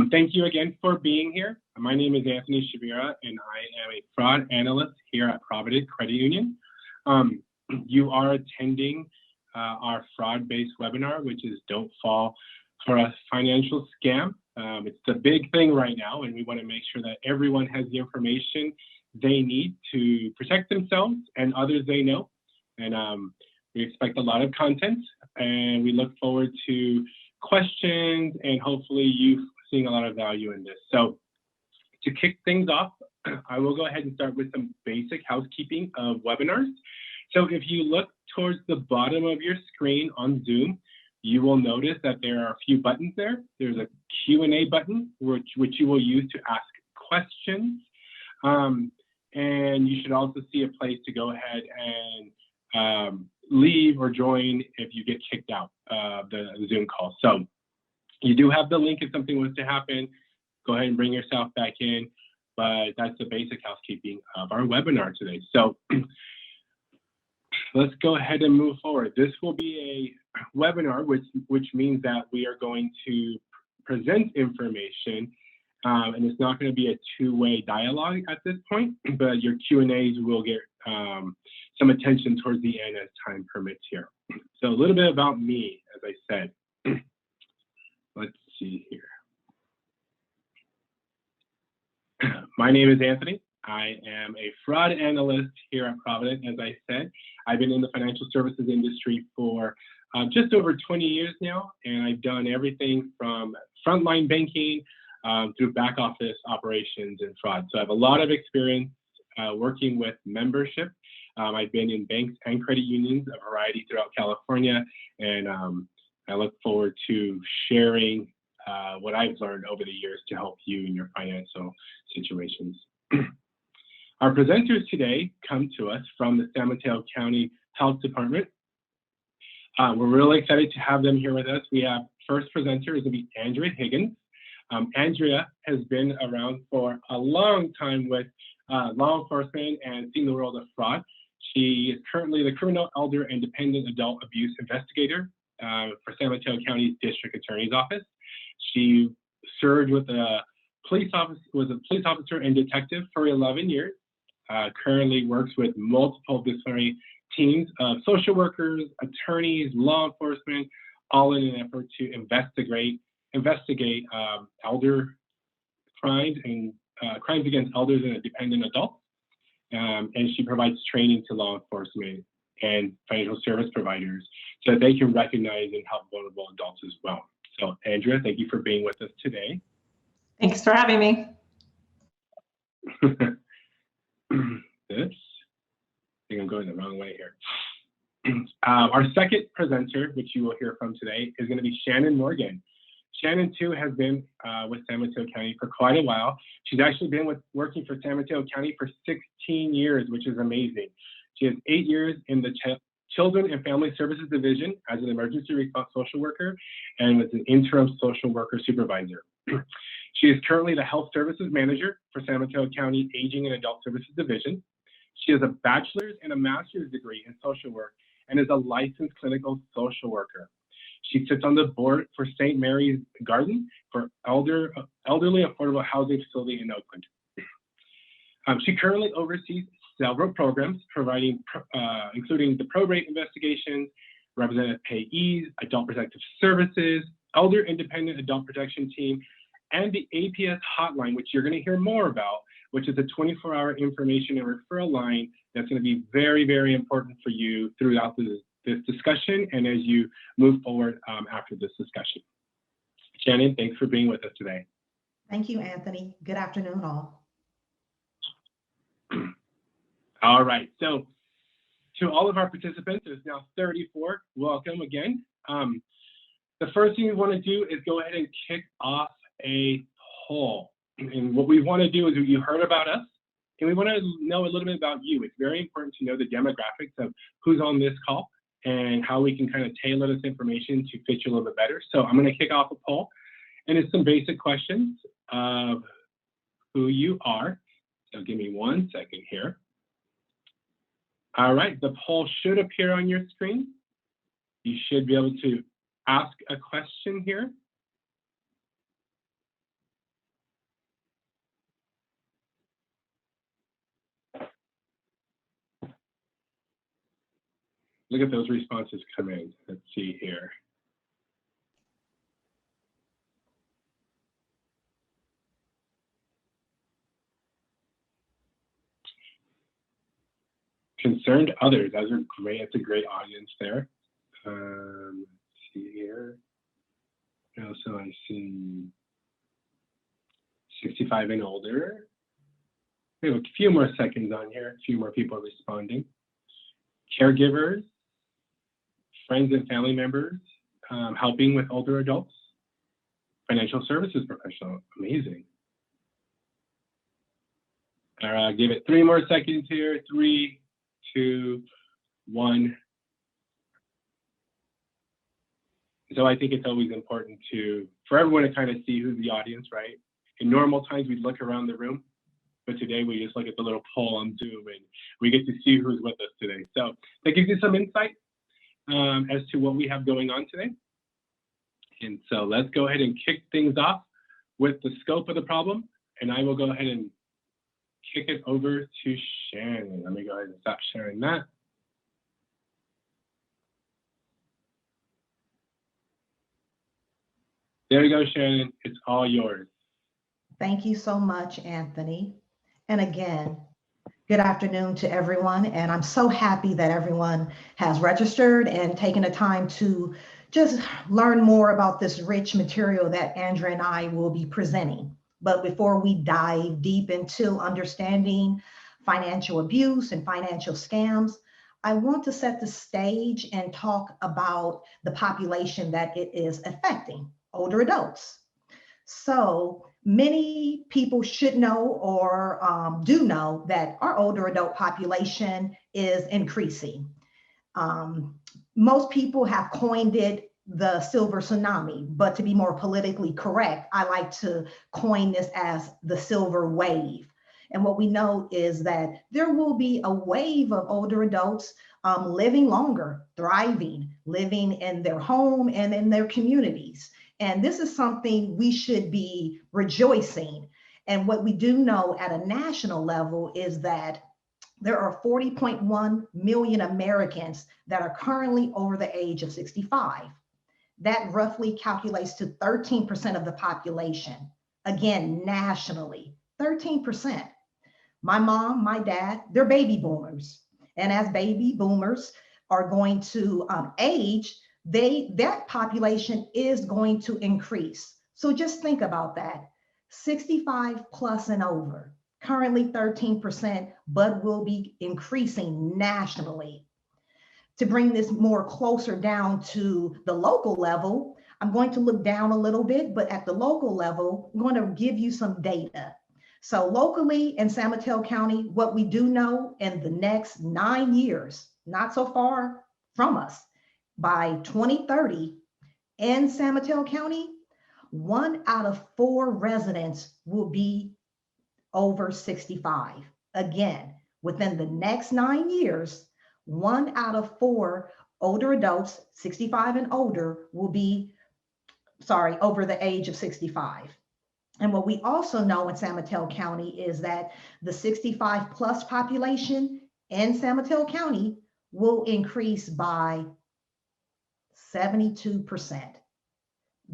Thank you again for being here. My name is Anthony Shabira, and I am a fraud analyst here at Provident Credit Union. You are attending our fraud-based webinar, which is Don't Fall for a Financial Scam. It's the big thing right now, and we want to make sure that everyone has the information they need to protect themselves and others they know. And we expect a lot of content, and we look forward to questions and hopefully you seeing a lot of value in this. So to kick things off, I will go ahead and start with some basic housekeeping of webinars. So if you look towards the bottom of your screen on Zoom, you will notice that there are a few buttons there. There's a Q&A button, which you will use to ask questions. And you should also see a place to go ahead and leave or join if you get kicked out of the Zoom call. So you do have the link if something was to happen. Go ahead and bring yourself back in. But that's the basic housekeeping of our webinar today. So let's go ahead and move forward. This will be a webinar, which means that we are going to present information, and it's not going to be a two-way dialogue at this point, but your Q&As will get some attention towards the end as time permits here. So a little bit about me, as I said. Let's see here. My name is Anthony. I am a fraud analyst here at Provident. As I said, I've been in the financial services industry for just over 20 years now, and I've done everything from frontline banking through back office operations and fraud. So I have a lot of experience working with membership. I've been in banks and credit unions, a variety throughout California, and I look forward to sharing what I've learned over the years to help you in your financial situations. Our presenters today come to us from the San Mateo County Health Department. We're really excited to have them here with us. We have first presenter is going to be Andrea Higgins. Andrea has been around for a long time with law enforcement and seeing the world of fraud. She is currently the Criminal Elder and Dependent Adult Abuse Investigator for San Mateo County District Attorney's Office. She served with a police officer and detective for 11 years. Currently works with multiple disciplinary teams of social workers, attorneys, law enforcement, all in an effort to investigate elder crimes and crimes against elders and dependent adults. And she provides training to law enforcement and financial service providers so that they can recognize and help vulnerable adults as well. So Andrea, thank you for being with us today. Thanks for having me. This, I think I'm going the wrong way here. Our second presenter, which you will hear from today, is going to be Shannon Morgan. Shannon, too, has been with San Mateo County for quite a while. She's actually been working for San Mateo County for 16 years, which is amazing. She has 8 years in the Children and Family Services Division as an emergency response social worker and as an interim social worker supervisor. She is currently the Health Services Manager for San Mateo County Aging and Adult Services Division. She has a bachelor's and a master's degree in social work and is a licensed clinical social worker. She sits on the board for St. Mary's Garden for elderly affordable housing facility in Oakland. She currently oversees several programs providing, including the probate investigations, representative payees, adult protective services, elder independent adult protection team, and the APS hotline, which you're going to hear more about, which is a 24-hour information and referral line that's going to be very, very important for you throughout this discussion and as you move forward after this discussion. Shannon, thanks for being with us today. Thank you, Anthony. Good afternoon, all. All right, so to all of our participants, there's now 34, welcome again. The first thing we want to do is go ahead and kick off a poll. And what we want to do is, you heard about us, and we want to know a little bit about you. It's very important to know the demographics of who's on this call and how we can kind of tailor this information to fit you a little bit better. So I'm going to kick off a poll, and it's some basic questions of who you are. So give me 1 second here. All right, the poll should appear on your screen. You should be able to ask a question here. Look at those responses come in. Let's see here. Concerned others. Those are great. That's a great audience there. Let's see here. Also, I see 65 and older. We have a few more seconds on here. A few more people responding. Caregivers, friends and family members, helping with older adults. Financial services professional. Amazing. All right, give it 3 more seconds here. 3, 2, 1. So I think it's always important for everyone to kind of see who's the audience, right? In normal times, we'd look around the room, but today we just look at the little poll on Zoom and we get to see who's with us today. So that gives you some insight as to what we have going on today. And so let's go ahead and kick things off with the scope of the problem. And I will go ahead and kick it over to Shannon. Let me go ahead and stop sharing that. There you go, Shannon. It's all yours. Thank you so much, Anthony. And again, good afternoon to everyone. And I'm so happy that everyone has registered and taken the time to just learn more about this rich material that Andrea and I will be presenting. But before we dive deep into understanding financial abuse and financial scams, I want to set the stage and talk about the population that it is affecting, older adults. So many people should know or do know that our older adult population is increasing. Most people have coined it the silver tsunami, but to be more politically correct, I like to coin this as the silver wave. And what we know is that there will be a wave of older adults living longer, thriving, living in their home and in their communities. And this is something we should be rejoicing. And what we do know at a national level is that there are 40.1 million Americans that are currently over the age of 65. That roughly calculates to 13% of the population. Again, nationally, 13%. My mom, my dad, they're baby boomers. And as baby boomers are going to age, that population is going to increase. So just think about that. 65 plus and over, currently 13%, but will be increasing nationally. To bring this more closer down to the local level, I'm going to look down a little bit, but at the local level, I'm going to give you some data. So locally in San Mateo County, what we do know in the next 9 years, not so far from us, by 2030 in San Mateo County, 1 out of 4 residents will be over 65. Again, within the next 9 years, 1 out of 4 older adults, 65 and older, will be, over the age of 65. And what we also know in San Mateo County is that the 65 plus population in San Mateo County will increase by 72%.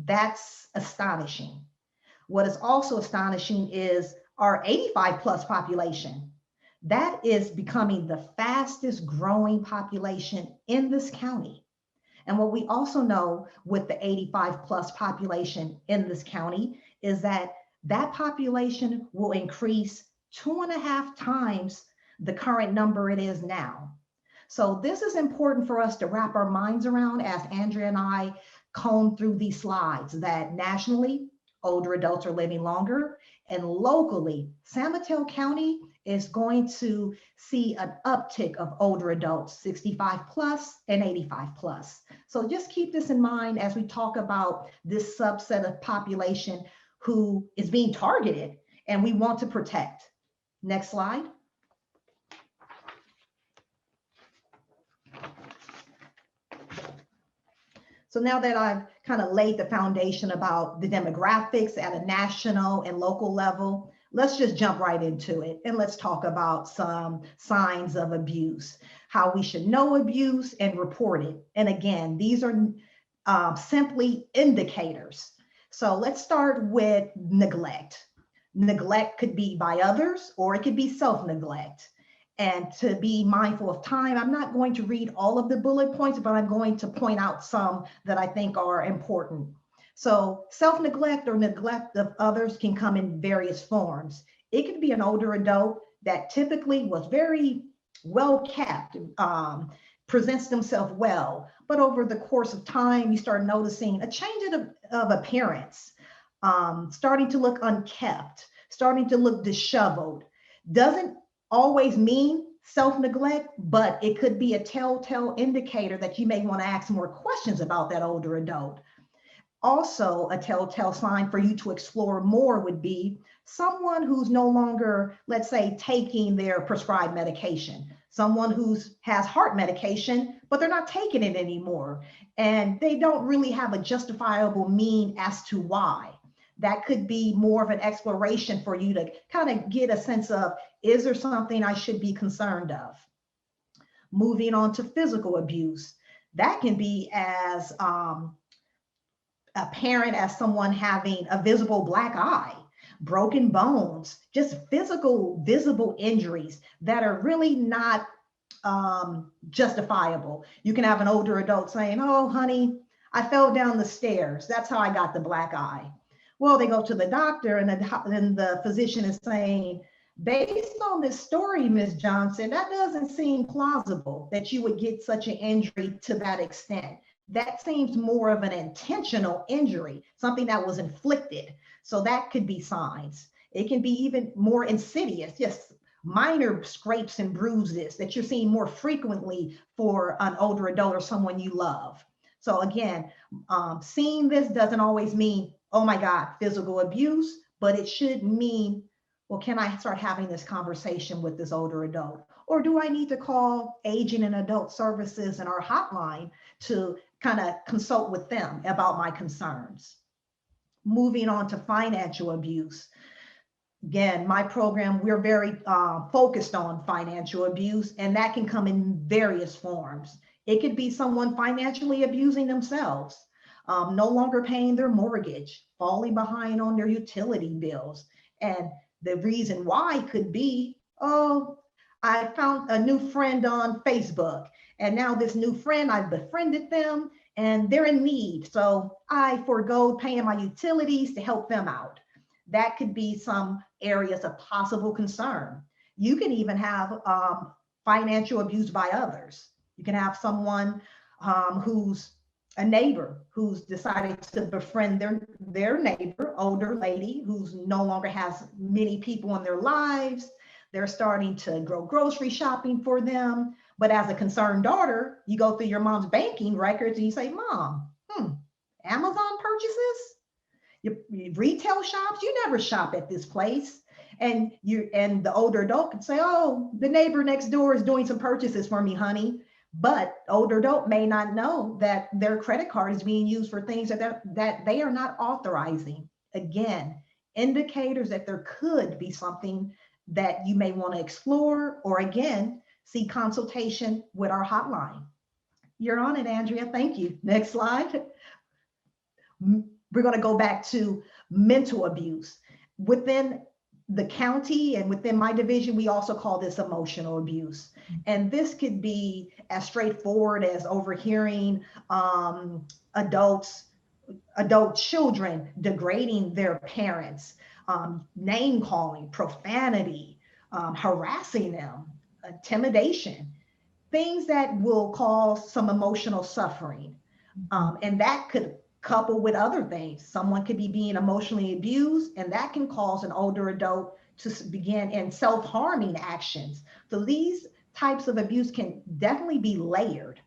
That's astonishing. What is also astonishing is our 85 plus population. That is becoming the fastest growing population in this county. And what we also know with the 85 plus population in this county is that that population will increase 2.5 times the current number it is now. So this is important for us to wrap our minds around as Andrea and I comb through these slides, that nationally, older adults are living longer, and locally, San Mateo County is going to see an uptick of older adults, 65 plus and 85 plus. So just keep this in mind as we talk about this subset of population who is being targeted and we want to protect. Next slide. So now that I've kind of laid the foundation about the demographics at a national and local level, let's just jump right into it and let's talk about some signs of abuse. how we should know abuse and report it. And again, these are simply indicators. So let's start with neglect. Neglect could be by others or it could be self-neglect. And to be mindful of time, I'm not going to read all of the bullet points, but I'm going to point out some that I think are important. So self-neglect or neglect of others can come in various forms. It could be an older adult that typically was very well kept, presents themselves well, but over the course of time, you start noticing a change of appearance, starting to look unkept, starting to look disheveled. Doesn't always mean self-neglect, but it could be a telltale indicator that you may want to ask more questions about that older adult. Also, a telltale sign for you to explore more would be someone who's no longer, let's say, taking their prescribed medication, someone who has heart medication, but they're not taking it anymore. And they don't really have a justifiable mean as to why. That could be more of an exploration for you to kind of get a sense of, is there something I should be concerned of? Moving on to physical abuse. That can be as apparent as someone having a visible black eye, broken bones, just physical, visible injuries that are really not justifiable. You can have an older adult saying, oh, honey, I fell down the stairs. That's how I got the black eye. Well, they go to the doctor and the physician is saying, based on this story, Ms. Johnson, that doesn't seem plausible that you would get such an injury to that extent. That seems more of an intentional injury, something that was inflicted. So that could be signs. It can be even more insidious, just minor scrapes and bruises that you're seeing more frequently for an older adult or someone you love. So again, seeing this doesn't always mean, oh my God, physical abuse, but it should mean, well, can I start having this conversation with this older adult? Or do I need to call Aging and Adult Services and our hotline to kind of consult with them about my concerns? Moving on to financial abuse. Again, my program, we're very focused on financial abuse, and that can come in various forms. It could be someone financially abusing themselves, no longer paying their mortgage, falling behind on their utility bills. And the reason why could be, oh, I found a new friend on Facebook, and now this new friend, I've befriended them and they're in need. So I forego paying my utilities to help them out. That could be some areas of possible concern. You can even have financial abuse by others. You can have someone who's a neighbor who's decided to befriend their neighbor, older lady who's no longer has many people in their lives. They're starting to go grocery shopping for them. But as a concerned daughter, you go through your mom's banking records and you say, Mom, Amazon purchases? Your retail shops? You never shop at this place. And the older adult could say, oh, the neighbor next door is doing some purchases for me, honey. But older adult may not know that their credit card is being used for things that they are not authorizing. Again, indicators that there could be something that you may want to explore, or again, seek consultation with our hotline. You're on it, Andrea. Thank you. Next slide. We're going to go back to mental abuse. Within the county and within my division, we also call this emotional abuse. And this could be as straightforward as overhearing adult children degrading their parents, name calling, profanity, harassing them, intimidation, things that will cause some emotional suffering. And that could couple with other things. Someone could be being emotionally abused, and that can cause an older adult to begin in self-harming actions. So these types of abuse can definitely be layered.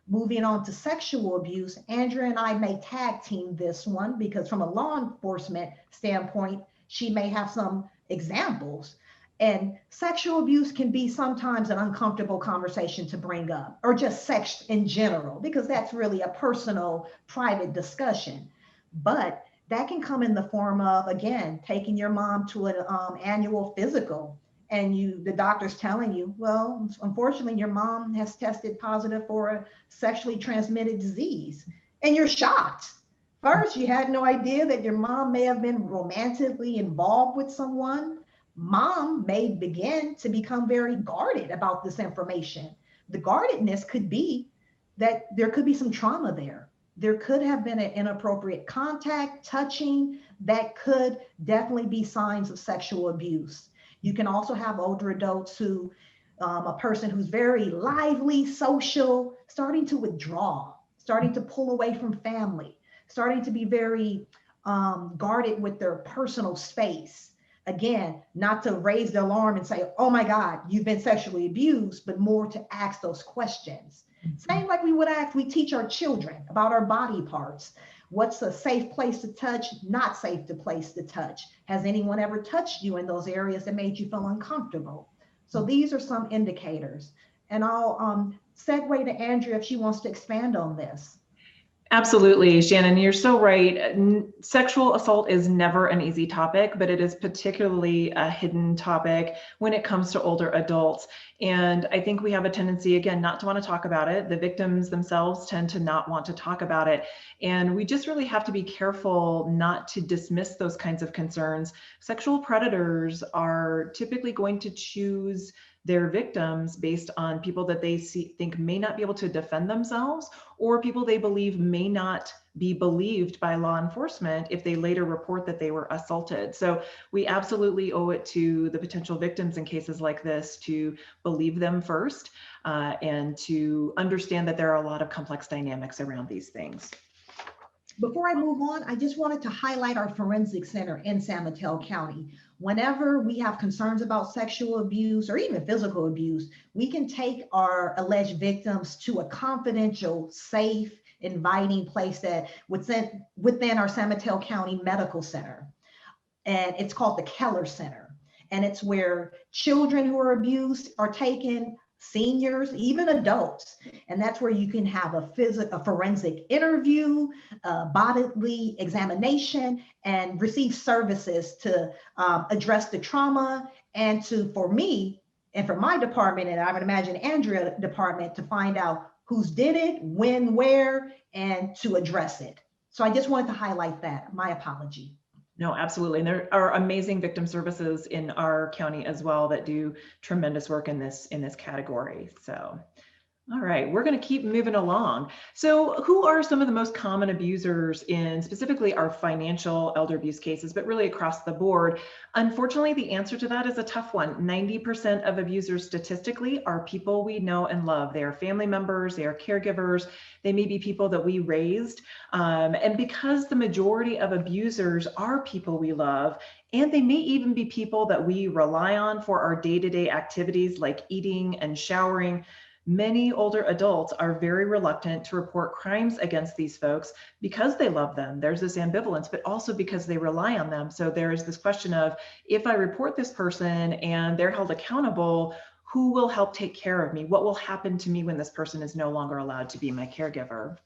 Moving on to sexual abuse, Andrea and I may tag team this one because from a law enforcement standpoint, she may have some examples. And sexual abuse can be sometimes an uncomfortable conversation to bring up, or just sex in general, because that's really a personal, private discussion. But that can come in the form of, again, taking your mom to an annual physical and the doctor's telling you, well, unfortunately, your mom has tested positive for a sexually transmitted disease, and you're shocked. First, you had no idea that your mom may have been romantically involved with someone. Mom may begin to become very guarded about this information. The guardedness could be that there could be some trauma there. There could have been an inappropriate contact, touching, that could definitely be signs of sexual abuse. You can also have older adults who, a person who's very lively, social, starting to withdraw, starting to pull away from family, starting to be very guarded with their personal space. Again, not to raise the alarm and say, oh my God, you've been sexually abused, but more to ask those questions. Same like we teach our children about our body parts. What's a safe place to touch, not safe to place to touch? Has anyone ever touched you in those areas that made you feel uncomfortable? So these are some indicators. And I'll segue to Andrea if she wants to expand on this. Absolutely, Shannon, you're so right. Sexual assault is never an easy topic, but it is particularly a hidden topic when it comes to older adults. And I think we have a tendency, again, not to want to talk about it. The victims themselves tend to not want to talk about it. And we just really have to be careful not to dismiss those kinds of concerns. Sexual predators are typically going to choose their victims based on people that they think may not be able to defend themselves, or people they believe may not be believed by law enforcement if they later report that they were assaulted. So we absolutely owe it to the potential victims in cases like this to believe them first, and to understand that there are a lot of complex dynamics around these things. Before I move on, I just wanted to highlight our forensic center in San Mateo County. Whenever we have concerns about sexual abuse or even physical abuse, we can take our alleged victims to a confidential, safe, inviting place that within our San Mateo County Medical Center. And it's called the Keller Center. And it's where children who are abused are taken, seniors, even adults. And that's where you can have a forensic interview, bodily examination, and receive services to address the trauma, and for me, and for my department, and I would imagine Andrea's department, to find out who's did it, when, where, and to address it. So I just wanted to highlight that. My apology. No, absolutely. And there are amazing victim services in our county as well that do tremendous work in this category. So, all right, we're going to keep moving along. So who are some of the most common abusers in specifically our financial elder abuse cases, but really across the board? Unfortunately, the answer to that is a tough one. 90% of abusers statistically are people we know and love. They are family members, they are caregivers, they may be people that we raised. And because the majority of abusers are people we love, and they may even be people that we rely on for our day-to-day activities like eating and showering, many older adults are very reluctant to report crimes against these folks because they love them. There's this ambivalence, but also because they rely on them. So there's this question of, if I report this person and they're held accountable, who will help take care of me? What will happen to me when this person is no longer allowed to be my caregiver?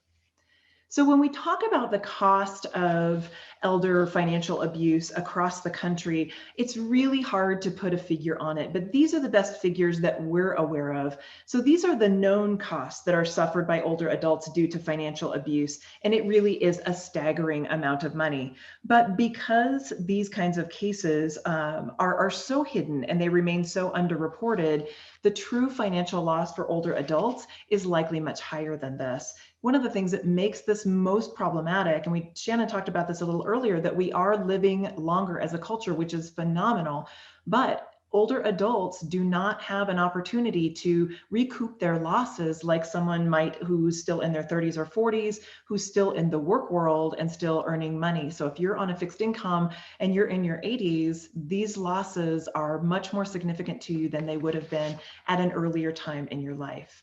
So when we talk about the cost of elder financial abuse across the country, it's really hard to put a figure on it, but these are the best figures that we're aware of. So these are the known costs that are suffered by older adults due to financial abuse, and it really is a staggering amount of money. But because these kinds of cases are so hidden and they remain so underreported, the true financial loss for older adults is likely much higher than this. One of the things that makes this most problematic, and Shannon talked about this a little earlier, that we are living longer as a culture, which is phenomenal, but older adults do not have an opportunity to recoup their losses like someone might who's still in their 30s or 40s, who's still in the work world and still earning money. So if you're on a fixed income and you're in your 80s, these losses are much more significant to you than they would have been at an earlier time in your life.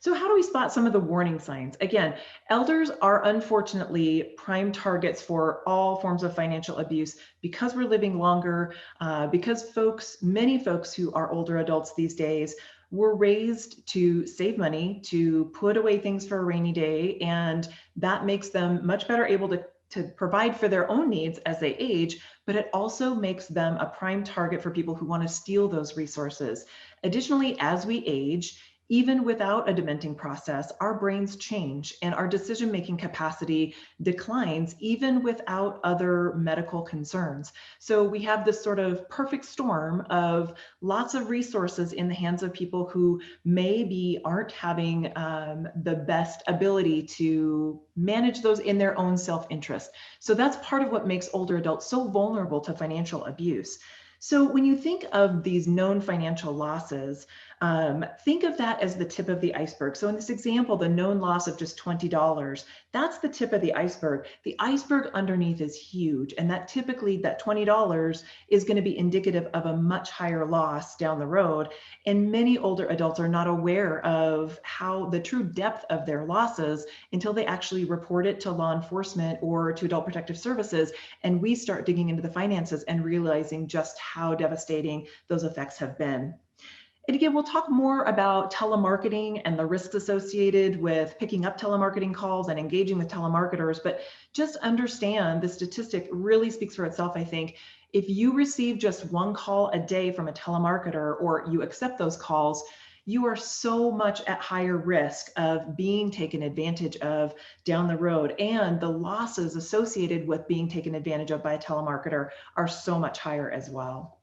So how do we spot some of the warning signs? Again, elders are unfortunately prime targets for all forms of financial abuse because we're living longer, because many folks who are older adults these days were raised to save money, to put away things for a rainy day, and that makes them much better able to to provide for their own needs as they age, but it also makes them a prime target for people who want to steal those resources. Additionally, as we age, even without a dementing process, our brains change and our decision-making capacity declines even without other medical concerns. So we have this sort of perfect storm of lots of resources in the hands of people who maybe aren't having the best ability to manage those in their own self-interest. So that's part of what makes older adults so vulnerable to financial abuse. So when you think of these known financial losses, think of that as the tip of the iceberg. So in this example, the known loss of just $20, that's the tip of the iceberg. The iceberg underneath is huge. And that typically, that $20 is going to be indicative of a much higher loss down the road. And many older adults are not aware of how the true depth of their losses until they actually report it to law enforcement or to Adult Protective Services. And we start digging into the finances and realizing just how devastating those effects have been. And again, we'll talk more about telemarketing and the risks associated with picking up telemarketing calls and engaging with telemarketers, but just understand the statistic really speaks for itself, I think. If you receive just one call a day from a telemarketer or you accept those calls, you are so much at higher risk of being taken advantage of down the road. And the losses associated with being taken advantage of by a telemarketer are so much higher as well.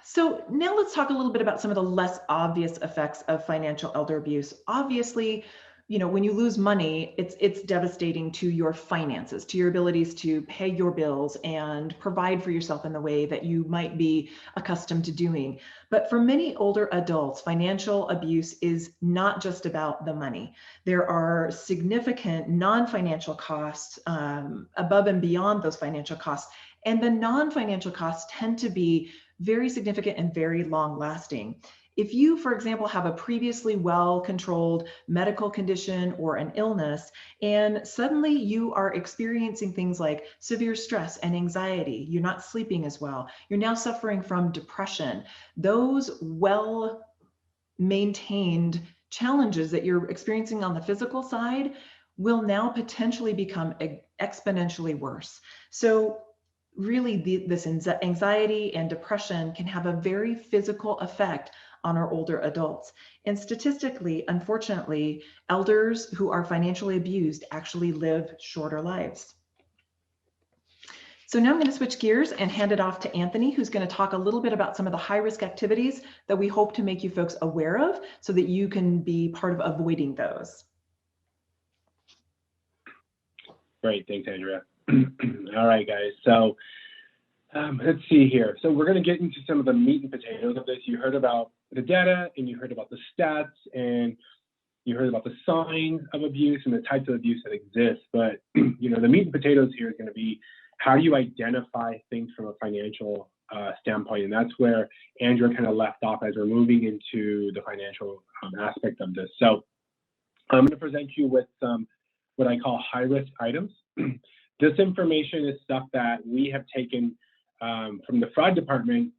So now let's talk a little bit about some of the less obvious effects of financial elder abuse. Obviously, when you lose money, it's devastating to your finances, to your abilities to pay your bills and provide for yourself in the way that you might be accustomed to doing. But for many older adults, financial abuse is not just about the money. There are significant non-financial costs above and beyond those financial costs. And the non-financial costs tend to be very significant and very long lasting. If you, for example, have a previously well-controlled medical condition or an illness, and suddenly you are experiencing things like severe stress and anxiety, you're not sleeping as well, you're now suffering from depression, those well-maintained challenges that you're experiencing on the physical side will now potentially become exponentially worse. So really, this anxiety and depression can have a very physical effect on our older adults. And statistically, unfortunately, elders who are financially abused actually live shorter lives. So now I'm going to switch gears and hand it off to Anthony, who's going to talk a little bit about some of the high-risk activities that we hope to make you folks aware of so that you can be part of avoiding those. Great, thanks, Andrea. All right, guys. So let's see here. So we're going to get into some of the meat and potatoes of this. You heard about the data, and you heard about the stats, and you heard about the signs of abuse and the types of abuse that exist. But the meat and potatoes here is going to be how do you identify things from a financial standpoint, and that's where Andrea kind of left off as we're moving into the financial aspect of this. So I'm going to present you with some what I call high-risk items. This information is stuff that we have taken from the fraud department,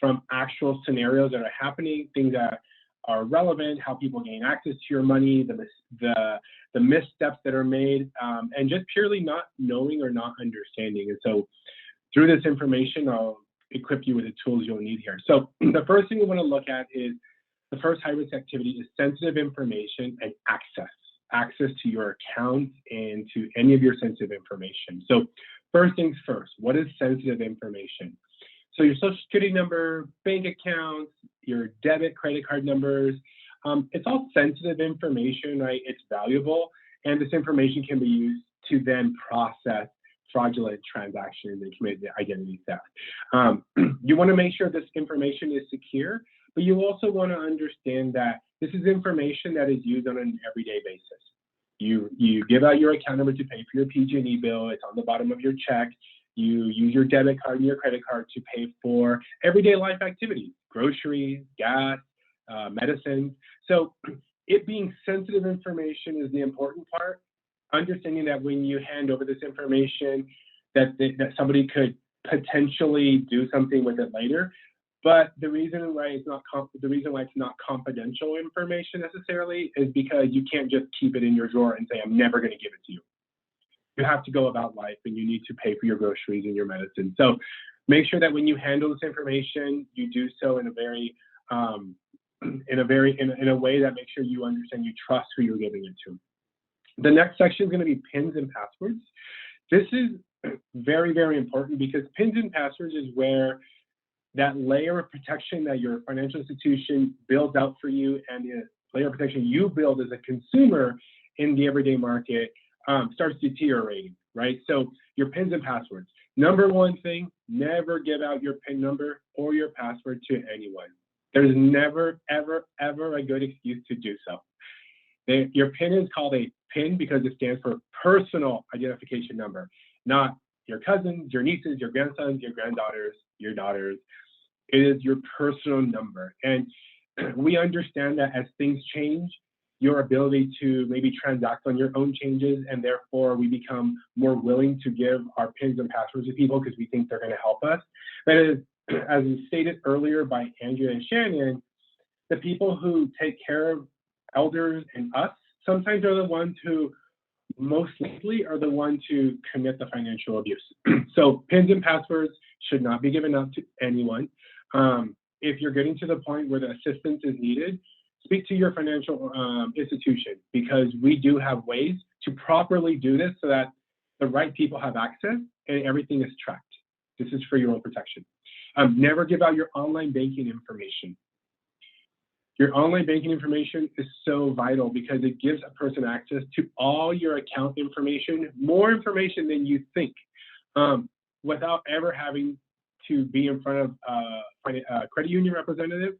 from actual scenarios that are happening, things that are relevant, how people gain access to your money, the missteps that are made, and just purely not knowing or not understanding. And so through this information, I'll equip you with the tools you'll need here. So the first thing we want to look at is the first high-risk activity is sensitive information and access to your accounts and to any of your sensitive information. So first things first, what is sensitive information? So your social security number, bank accounts, your debit, credit card numbers, it's all sensitive information, right? It's valuable, and this information can be used to then process fraudulent transactions and commit identity theft. You want to make sure this information is secure, but you also want to understand that this is information that is used on an everyday basis. You give out your account number to pay for your PG&E bill. It's on the bottom of your check. You use your debit card and your credit card to pay for everyday life activities, groceries, gas, medicines. So it being sensitive information is the important part. Understanding that when you hand over this information, that somebody could potentially do something with it later. But the reason why it's not confidential information necessarily is because you can't just keep it in your drawer and say, I'm never going to give it to you. You have to go about life, and you need to pay for your groceries and your medicine. So make sure that when you handle this information, you do so in a very in a way that makes sure you understand, you trust who you're giving it to. The next section is going to be PINs and passwords. This is very, very important because PINs and passwords is where that layer of protection that your financial institution builds out for you and the layer of protection you build as a consumer in the everyday market starts deteriorating, right? So your PINs and passwords. Number one thing, never give out your PIN number or your password to anyone. There's never, ever, ever a good excuse to do so. Your PIN is called a PIN because it stands for personal identification number, not your cousins, your nieces, your grandsons, your granddaughters, your daughters. It is your personal number. And we understand that as things change, your ability to maybe transact on your own changes, and therefore we become more willing to give our PINs and passwords to people because we think they're going to help us. But as stated earlier by Andrea and Shannon, the people who take care of elders and us sometimes are the ones who most likely are the ones who commit the financial abuse. So PINs and passwords should not be given out to anyone. If you're getting to the point where the assistance is needed, speak to your financial institution, because we do have ways to properly do this so that the right people have access and everything is tracked. This is for your own protection. Never give out your online banking information. Your online banking information is so vital because it gives a person access to all your account information, more information than you think, without ever having to be in front of a credit union representative,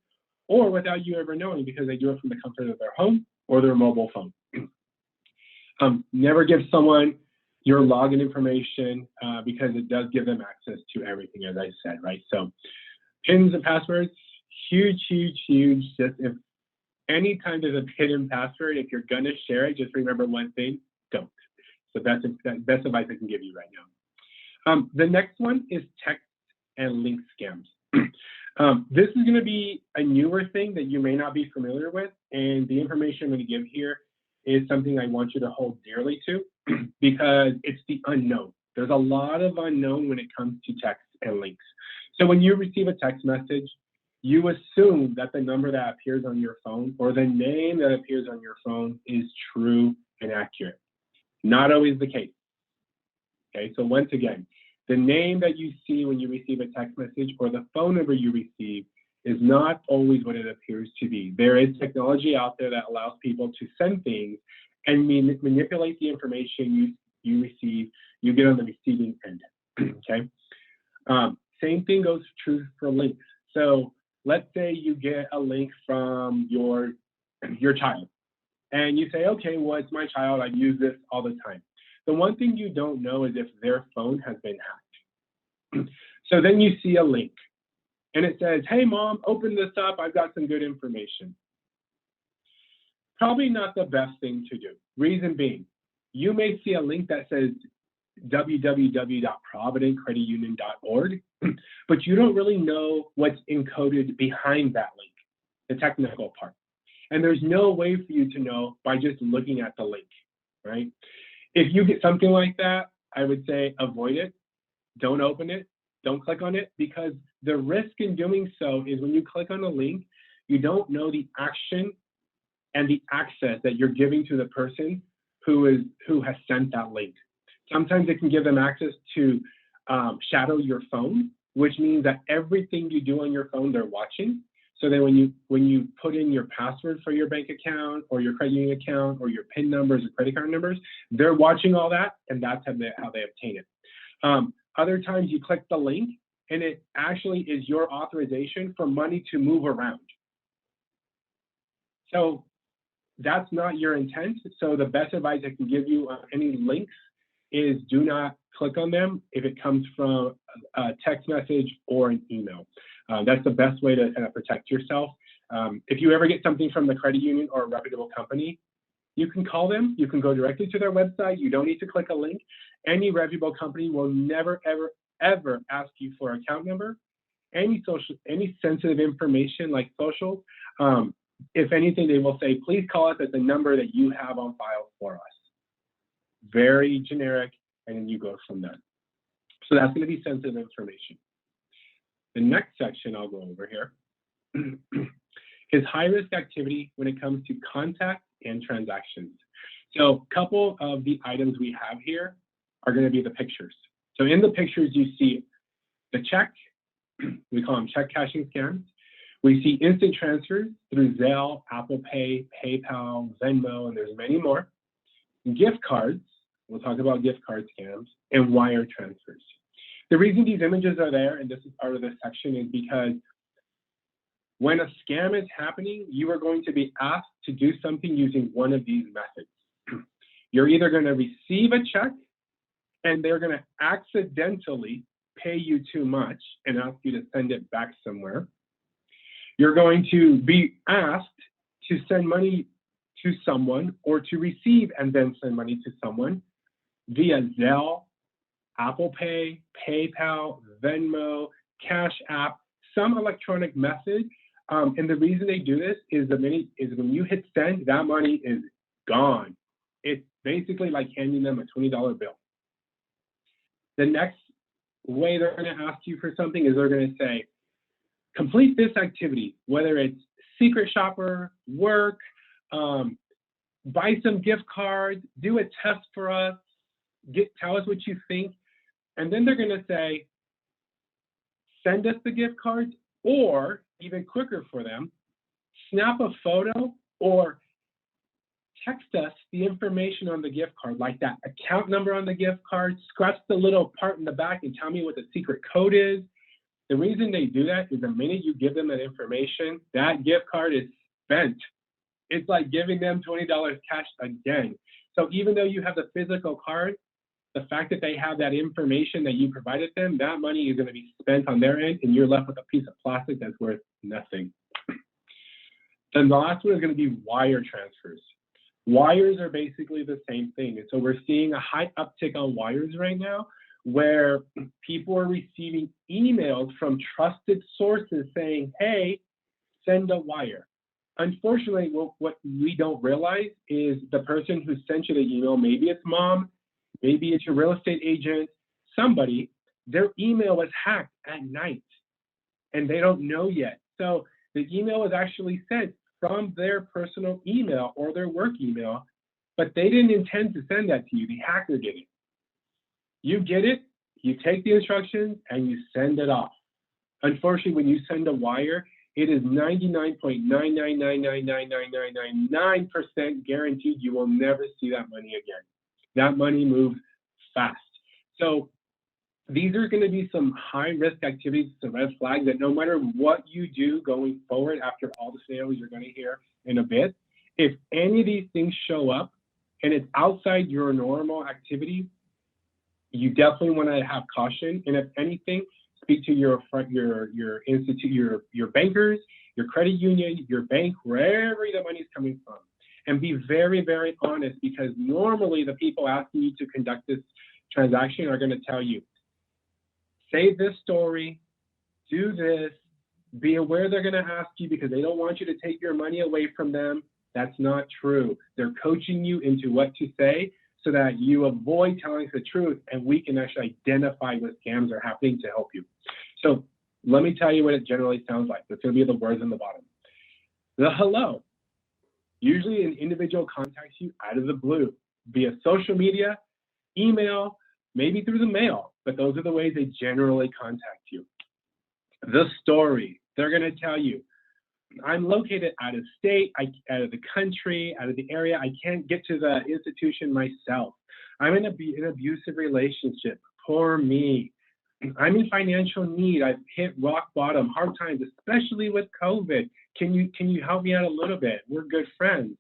or without you ever knowing, because they do it from the comfort of their home or their mobile phone. Never give someone your login information because it does give them access to everything, as I said, right? So PINs and passwords, huge, huge, huge. Just if any time there's a PIN and password, if you're gonna share it, just remember one thing, don't. So that's the best advice I can give you right now. The next one is text and link scams. This is going to be a newer thing that you may not be familiar with, and the information I'm going to give here is something I want you to hold dearly to because it's the unknown. There's a lot of unknown when it comes to text and links. So when you receive a text message, you assume that the number that appears on your phone or the name that appears on your phone is true and accurate. Not always the case. Okay, so once again, the name that you see when you receive a text message or the phone number you receive is not always what it appears to be. There is technology out there that allows people to send things and manipulate the information you receive, you get on the receiving end, okay? Same thing goes true for links. So let's say you get a link from your child and you say, okay, well, it's my child, I use this all the time. The one thing you don't know is if their phone has been hacked. So then you see a link and it says, hey mom, open this up, I've got some good information. Probably not the best thing to do. Reason being, you may see a link that says www.providentcreditunion.org, but you don't really know what's encoded behind that link, the technical part. And there's no way for you to know by just looking at the link, right? If you get something like that, I would say avoid it. Don't open it. Don't click on it, because the risk in doing so is when you click on a link, you don't know the action and the access that you're giving to the person who has sent that link. Sometimes it can give them access to shadow your phone, which means that everything you do on your phone, they're watching. So then when you put in your password for your bank account or your credit union account or your PIN numbers or credit card numbers, they're watching all that, and that's how they obtain it. Other times you click the link and it actually is your authorization for money to move around. So that's not your intent. So the best advice I can give you on any links is do not click on them if it comes from a text message or an email. That's the best way to kind of protect yourself. If you ever get something from the credit union or a reputable company, you can call them. You can go directly to their website. You don't need to click a link. Any reputable company will never, ever, ever ask you for an account number. any sensitive information like social, if anything, they will say, please call us at the number that you have on file for us. Very generic, and then you go from there. So that's going to be sensitive information. The next section I'll go over here is high-risk activity when it comes to contact and transactions. So a couple of the items we have here are going to be the pictures. So in the pictures, you see the check. We call them check cashing scams. We see instant transfers through Zelle, Apple Pay, PayPal, Venmo, and there's many more. Gift cards, we'll talk about gift card scams, and wire transfers. The reason these images are there, and this is part of this section, is because when a scam is happening, you are going to be asked to do something using one of these methods. You're either going to receive a check and they're going to accidentally pay you too much and ask you to send it back somewhere. You're going to be asked to send money to someone or to receive and then send money to someone via Zelle, Apple Pay, PayPal, Venmo, Cash App, some electronic method. And the reason they do this is when you hit send, that money is gone. It's basically like handing them a $20 bill. The next way they're going to ask you for something is they're going to say, complete this activity, whether it's secret shopper, work, buy some gift cards, do a test for us, tell us what you think. And then they're going to say, send us the gift cards, or even quicker for them, snap a photo or text us the information on the gift card, like that account number on the gift card, scratch the little part in the back and tell me what the secret code is. The reason they do that is the minute you give them that information, that gift card is spent. It's like giving them $20 cash again. So even though you have the physical card, the fact that they have that information that you provided them, that money is going to be spent on their end, and you're left with a piece of plastic that's worth nothing. Then the last one is going to be wire transfers. Wires are basically the same thing. And so we're seeing a high uptick on wires right now, where people are receiving emails from trusted sources saying, hey, send a wire. Unfortunately, what we don't realize is the person who sent you the email, maybe it's mom, maybe it's your real estate agent, somebody, their email was hacked at night and they don't know yet. So the email was actually sent from their personal email or their work email, but they didn't intend to send that to you. The hacker did it. You get it, you take the instructions, and you send it off. Unfortunately, when you send a wire, it is 99.9999999% guaranteed you will never see that money again. That money moves fast. So these are going to be some high-risk activities, some red flags that no matter what you do going forward after all the scenarios you're going to hear in a bit, if any of these things show up and it's outside your normal activity, you definitely want to have caution. And if anything, speak to your institute, your bankers, your credit union, your bank, wherever the money is coming from. And be very, very honest, because normally the people asking you to conduct this transaction are going to tell you, say this story, do this, be aware they're going to ask you because they don't want you to take your money away from them. That's not true. They're coaching you into what to say so that you avoid telling the truth, and we can actually identify what scams are happening to help you. So let me tell you what it generally sounds like. It's going to be the words on the bottom. The hello. Usually an individual contacts you out of the blue via social media, email, maybe through the mail, but those are the ways they generally contact you. The story, they're going to tell you, I'm located out of state, out of the country, out of the area. I can't get to the institution myself. I'm in an abusive relationship. Poor me. I'm in financial need. I've hit rock bottom, hard times, especially with COVID. Can you help me out a little bit? We're good friends.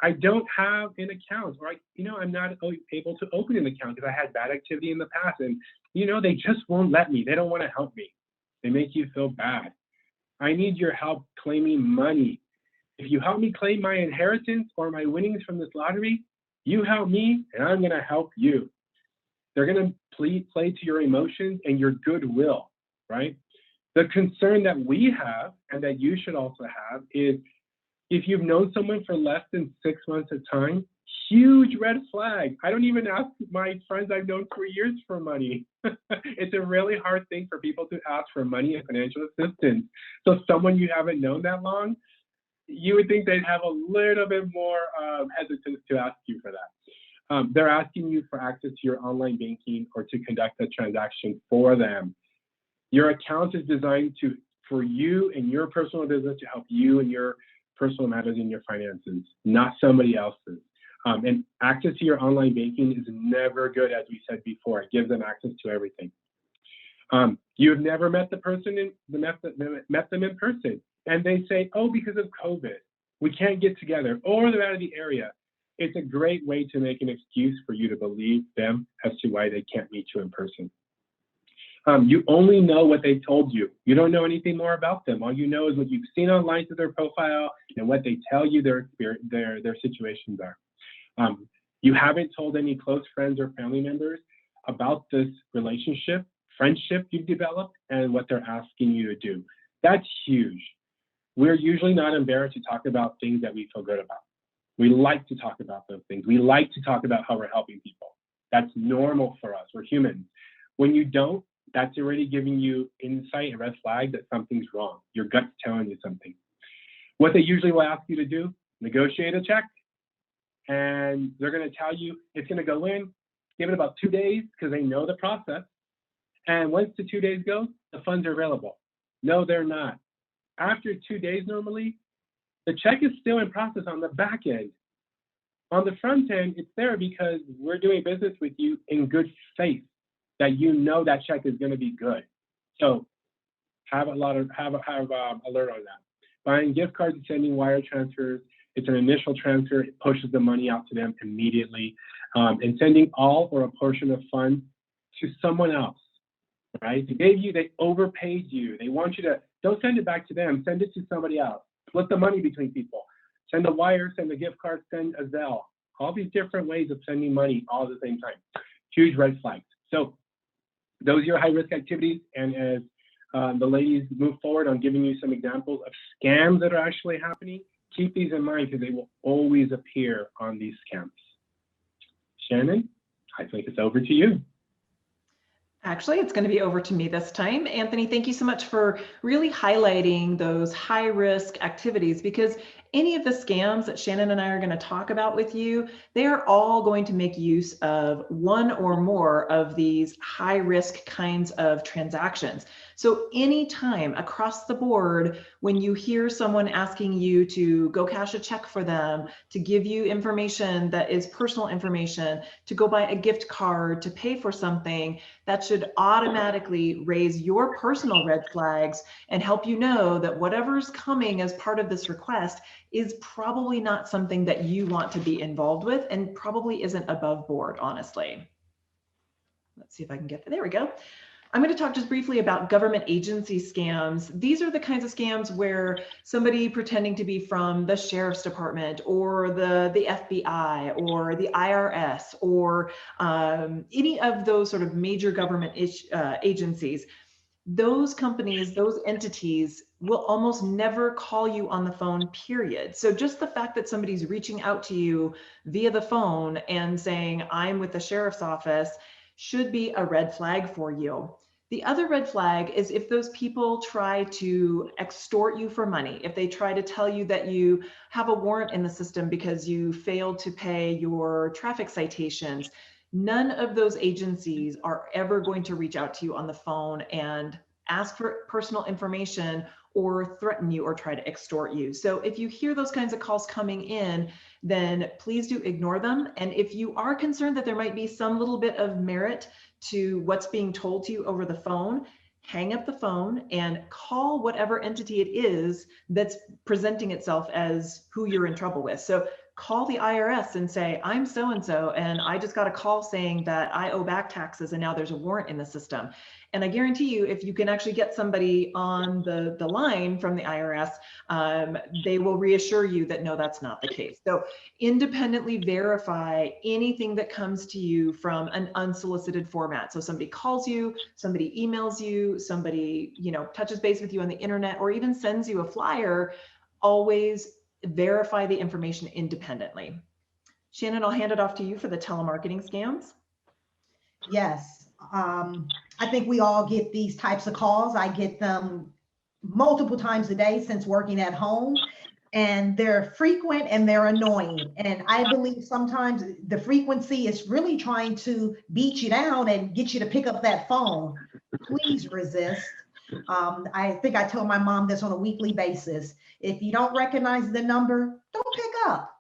I don't have an account, or I'm not able to open an account because I had bad activity in the past, and they just won't let me. They don't want to help me. They make you feel bad. I need your help claiming money. If you help me claim my inheritance or my winnings from this lottery, you help me and I'm going to help you. They're going to play to your emotions and your goodwill. right? The concern that we have and that you should also have is if you've known someone for less than 6 months of time, huge red flag. I don't even ask my friends I've known for years for money. It's a really hard thing for people to ask for money and financial assistance. So someone you haven't known that long, you would think they'd have a little bit more hesitance to ask you for that. They're asking you for access to your online banking or to conduct a transaction for them. Your account is designed for you and your personal business to help you and your personal matters in your finances, not somebody else's. And access to your online banking is never good, as we said before. It gives them access to everything. You've never met the person, met them in person, and they say, oh, because of COVID, we can't get together, or they're out of the area. It's a great way to make an excuse for you to believe them as to why they can't meet you in person. You only know what they told you. You don't know anything more about them. All you know is what you've seen online to their profile and what they tell you their situations are. You haven't told any close friends or family members about this relationship, friendship you've developed, and what they're asking you to do. That's huge. We're usually not embarrassed to talk about things that we feel good about. We like to talk about those things. We like to talk about how we're helping people. That's normal for us. We're humans. When you don't, that's already giving you insight and red flag that something's wrong. Your gut's telling you something. What they usually will ask you to do, negotiate a check. And they're going to tell you it's going to go in, give it about 2 days because they know the process. And once the 2 days go, the funds are available. No, they're not. After 2 days, normally, the check is still in process on the back end. On the front end, it's there because we're doing business with you in good faith that you know that check is going to be good. So have alert on that. Buying gift cards and sending wire transfers. It's an initial transfer. It pushes the money out to them immediately. And sending all or a portion of funds to someone else, right? They overpaid you. They want you to, don't send it back to them. Send it to somebody else. Split the money between people. Send a wire, send a gift card, send a Zelle. All these different ways of sending money all at the same time. Huge red flags. So those are your high-risk activities. And as the ladies move forward on giving you some examples of scams that are actually happening, keep these in mind because they will always appear on these scams. Shannon, I think it's over to you. Actually, it's going to be over to me this time. Anthony, thank you so much for really highlighting those high-risk activities, because any of the scams that Shannon and I are going to talk about with you, they are all going to make use of one or more of these high-risk kinds of transactions. So anytime across the board, when you hear someone asking you to go cash a check for them, to give you information that is personal information, to go buy a gift card, to pay for something, that should automatically raise your personal red flags and help you know that whatever's coming as part of this request is probably not something that you want to be involved with and probably isn't above board, honestly. Let's see if I can get there we go. I'm going to talk just briefly about government agency scams. These are the kinds of scams where somebody pretending to be from the sheriff's department or the FBI or the IRS or any of those sort of major government agencies. Those companies, those entities will almost never call you on the phone, period. So just the fact that somebody's reaching out to you via the phone and saying, I'm with the sheriff's office, should be a red flag for you. The other red flag is if those people try to extort you for money, if they try to tell you that you have a warrant in the system because you failed to pay your traffic citations. None of those agencies are ever going to reach out to you on the phone and ask for personal information or threaten you or try to extort you. So if you hear those kinds of calls coming in, then please do ignore them. And if you are concerned that there might be some little bit of merit to what's being told to you over the phone, hang up the phone and call whatever entity it is that's presenting itself as who you're in trouble with. So call the IRS and say, I'm so-and-so, and I just got a call saying that I owe back taxes and now there's a warrant in the system. And I guarantee you, if you can actually get somebody on the line from the IRS, they will reassure you that no, that's not the case. So independently verify anything that comes to you from an unsolicited format. So somebody calls you, somebody emails you, somebody, you know, touches base with you on the internet, or even sends you a flyer. Always verify the information independently. Shannon, I'll hand it off to you for the telemarketing scams. Yes. I think we all get these types of calls. I get them multiple times a day since working at home, and they're frequent and they're annoying. And I believe sometimes the frequency is really trying to beat you down and get you to pick up that phone. Please resist. I think I tell my mom this on a weekly basis. If you don't recognize the number, don't pick up.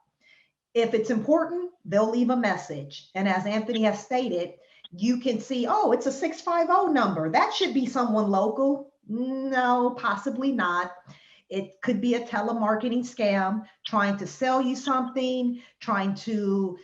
If it's important, they'll leave a message. And as Anthony has stated, you can see, oh, it's a 650 number. That should be someone local. No, possibly not. It could be a telemarketing scam trying to sell you something, trying to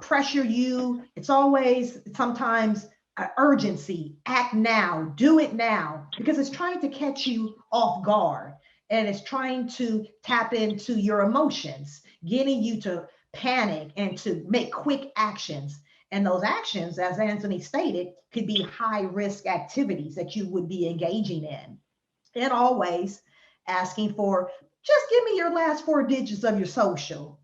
pressure you. It's always sometimes urgency, act now, do it now, because it's trying to catch you off guard, and it's trying to tap into your emotions, getting you to panic and to make quick actions. And those actions, as Anthony stated, could be high risk activities that you would be engaging in. And always asking for, just give me your last 4 digits of your social.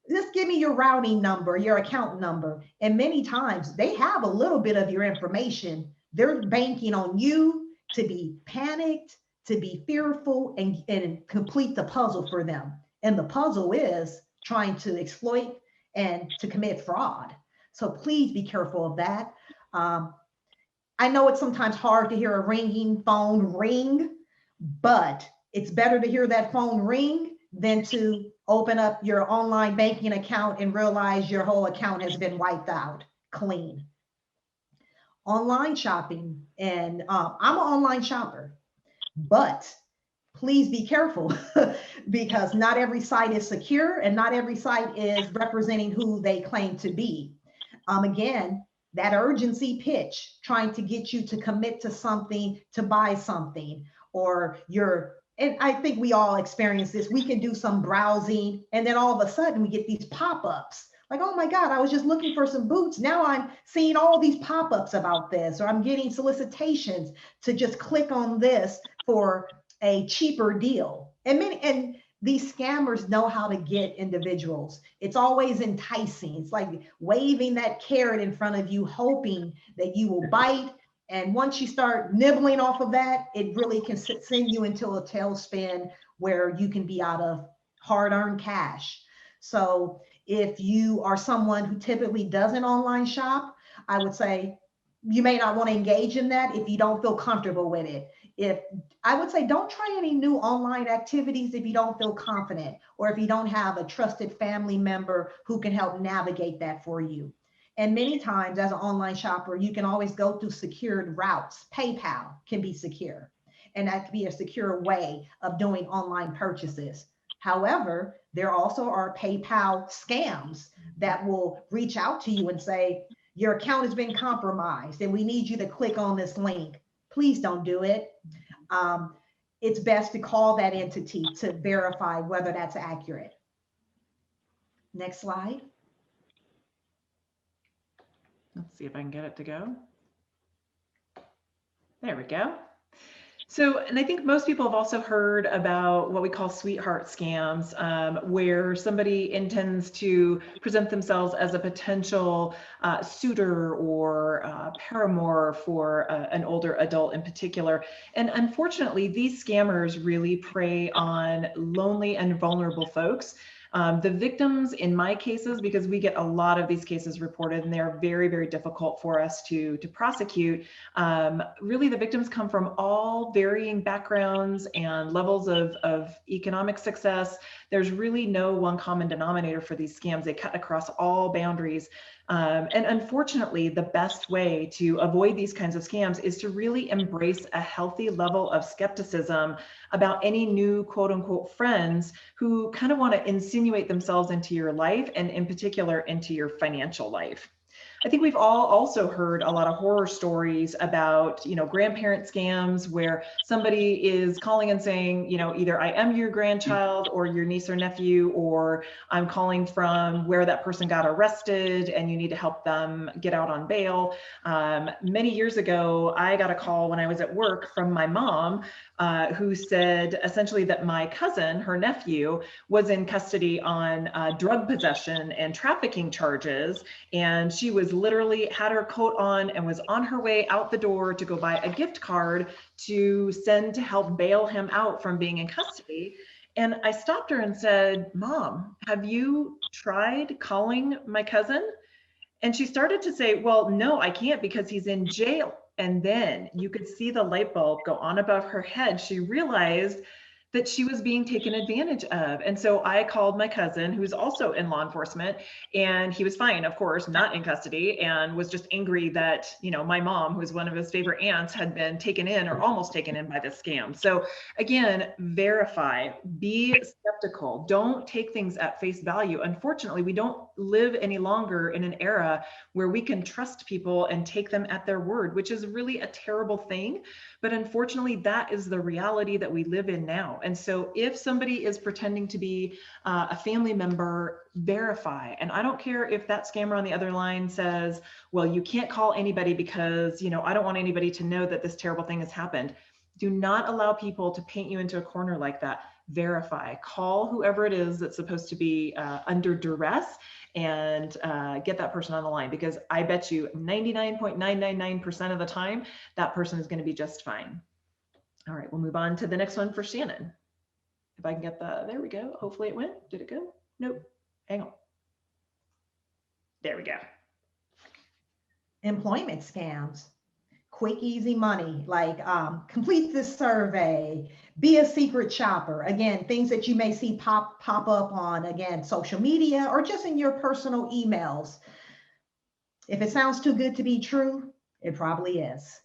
Just give me your routing number, your account number. And many times they have a little bit of your information. They're banking on you to be panicked, to be fearful, and complete the puzzle for them. And the puzzle is trying to exploit and to commit fraud. So please be careful of that. I know it's sometimes hard to hear a ringing phone ring, but it's better to hear that phone ring than to open up your online banking account and realize your whole account has been wiped out clean. Online shopping, and I'm an online shopper, but please be careful because not every site is secure and not every site is representing who they claim to be. Again, that urgency pitch, trying to get you to commit to something, to buy something, or and I think we all experience this. We can do some browsing and then all of a sudden we get these pop-ups like, oh my God, I was just looking for some boots. Now I'm seeing all these pop-ups about this, or I'm getting solicitations to just click on this for a cheaper deal. And these scammers know how to get individuals. It's always enticing. It's like waving that carrot in front of you, hoping that you will bite. And once you start nibbling off of that, it really can send you into a tailspin where you can be out of hard-earned cash. So if you are someone who typically doesn't online shop, I would say you may not want to engage in that if you don't feel comfortable with it. I would say don't try any new online activities if you don't feel confident, or if you don't have a trusted family member who can help navigate that for you. And many times as an online shopper, you can always go through secured routes. PayPal can be secure, and that could be a secure way of doing online purchases. However, there also are PayPal scams that will reach out to you and say, your account has been compromised and we need you to click on this link. Please don't do it. It's best to call that entity to verify whether that's accurate. Next slide. Let's see if I can get it to go. There we go. So, and I think most people have also heard about what we call sweetheart scams, where somebody intends to present themselves as a potential suitor or paramour for an older adult in particular. And unfortunately, these scammers really prey on lonely and vulnerable folks. The victims in my cases, because we get a lot of these cases reported and they're very, very difficult for us to prosecute, really the victims come from all varying backgrounds and levels of economic success. There's really no one common denominator for these scams. They cut across all boundaries. And unfortunately, the best way to avoid these kinds of scams is to really embrace a healthy level of skepticism about any new quote unquote friends who kind of want to insinuate themselves into your life, and in particular into your financial life. I think we've all also heard a lot of horror stories about, grandparent scams where somebody is calling and saying, either I am your grandchild or your niece or nephew, or I'm calling from where that person got arrested and you need to help them get out on bail. Many years ago, I got a call when I was at work from my mom who said essentially that my cousin, her nephew, was in custody on drug possession and trafficking charges. And she was literally had her coat on and was on her way out the door to go buy a gift card to send to help bail him out from being in custody. And I stopped her and said, Mom, have you tried calling my cousin? And she started to say, well, no, I can't because he's in jail. And then you could see the light bulb go on above her head. She realized that she was being taken advantage of. And so I called my cousin, who's also in law enforcement, and he was fine, of course, not in custody, and was just angry that, my mom, who was one of his favorite aunts, had been taken in or almost taken in by this scam. So again, verify, be skeptical, don't take things at face value. Unfortunately, we don't live any longer in an era where we can trust people and take them at their word, which is really a terrible thing. But unfortunately, that is the reality that we live in now. And so if somebody is pretending to be a family member, verify. And I don't care if that scammer on the other line says, well, you can't call anybody because, I don't want anybody to know that this terrible thing has happened. Do not allow people to paint you into a corner like that. Verify, call whoever it is that's supposed to be under duress, and get that person on the line, because I bet you 99.999% of the time, that person is going to be just fine. All right, we'll move on to the next one for Shannon. If I can get there we go. Hopefully it went. Did it go? Nope. Hang on. There we go. Employment scams. Quick, easy money, like complete this survey, be a secret shopper. Again, things that you may see pop up on, again, social media or just in your personal emails. If it sounds too good to be true, it probably is.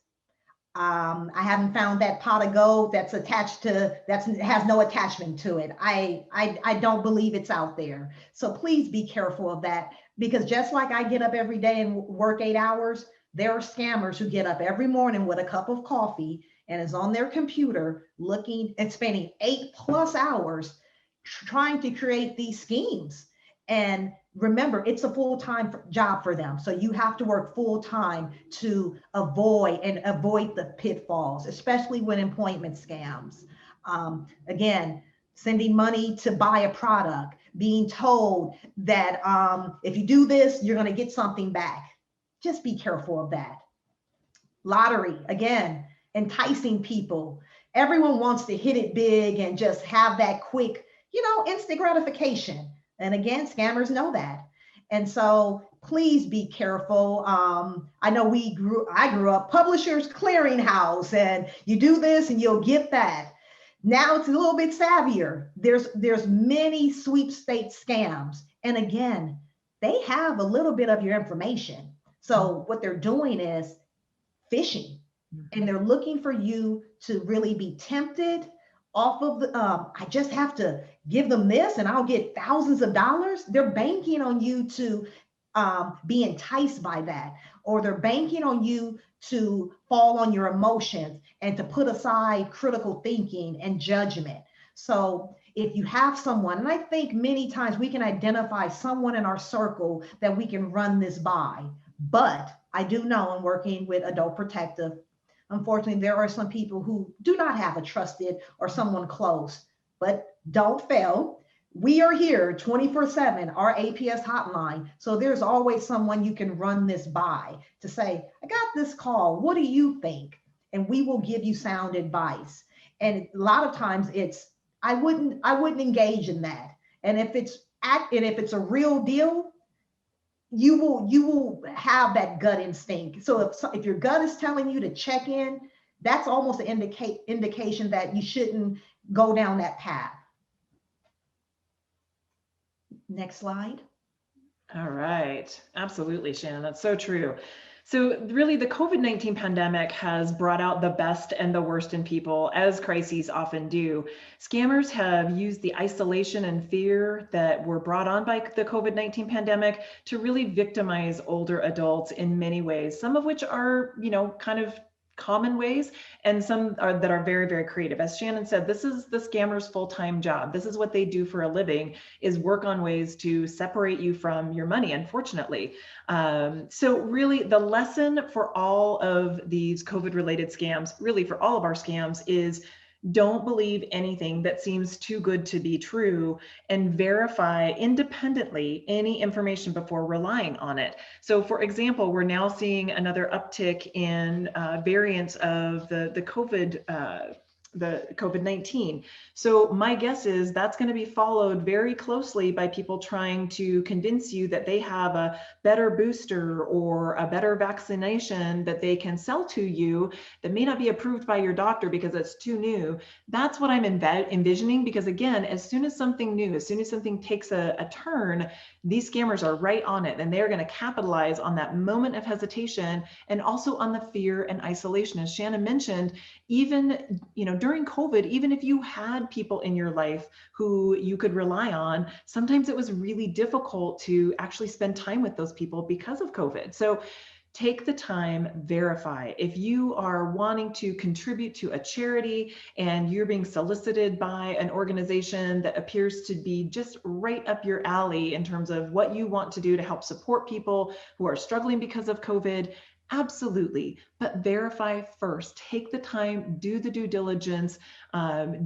I haven't found that pot of gold that's attached to, has no attachment to it. I don't believe it's out there. So please be careful of that, because just like I get up every day and work 8 hours, there are scammers who get up every morning with a cup of coffee and is on their computer looking and spending 8+ hours trying to create these schemes. And remember, it's a full-time job for them. So you have to work full-time to avoid the pitfalls, especially with employment scams. Again, sending money to buy a product, being told that if you do this, you're going to get something back. Just be careful of that. Lottery, again, enticing people. Everyone wants to hit it big and just have that quick, instant gratification. And again, scammers know that. And so please be careful. I know I grew up Publishers Clearinghouse, and you do this and you'll get that. Now it's a little bit savvier. There's many sweepstakes scams. And again, they have a little bit of your information. So what they're doing is phishing, and they're looking for you to really be tempted off of the, I just have to give them this and I'll get thousands of dollars. They're banking on you to be enticed by that, or they're banking on you to fall on your emotions and to put aside critical thinking and judgment. So if you have someone, and I think many times we can identify someone in our circle that we can run this by, but I do know in working with Adult Protective, unfortunately, there are some people who do not have a trusted or someone close, but don't fail. We are here 24/7, our APS hotline. So there's always someone you can run this by to say, I got this call, what do you think? And we will give you sound advice. And a lot of times I wouldn't engage in that. And if it's a real deal, you will have that gut instinct. So if your gut is telling you to check in, that's almost an indication that you shouldn't go down that path. Next slide. All right. Absolutely, Shannon. That's so true. So really the COVID-19 pandemic has brought out the best and the worst in people, as crises often do. Scammers have used the isolation and fear that were brought on by the COVID-19 pandemic to really victimize older adults in many ways, some of which are, kind of common ways, and some are that are very, very creative. As Shannon said, this is the scammer's full-time job. This is what they do for a living, is work on ways to separate you from your money, unfortunately. So really the lesson for all of these COVID-related scams, really for all of our scams, is don't believe anything that seems too good to be true, and verify independently any information before relying on it. So for example, we're now seeing another uptick in variants of the COVID-19. So my guess is that's going to be followed very closely by people trying to convince you that they have a better booster or a better vaccination that they can sell to you that may not be approved by your doctor because it's too new. That's what I'm envisioning, because again, as soon as something new, as soon as something takes a turn, these scammers are right on it, and they're going to capitalize on that moment of hesitation and also on the fear and isolation. As Shannon mentioned, even during COVID, even if you had people in your life who you could rely on, sometimes it was really difficult to actually spend time with those people because of COVID. So take the time, verify. If you are wanting to contribute to a charity and you're being solicited by an organization that appears to be just right up your alley in terms of what you want to do to help support people who are struggling because of COVID, absolutely, but verify first. Take the time, do the due diligence,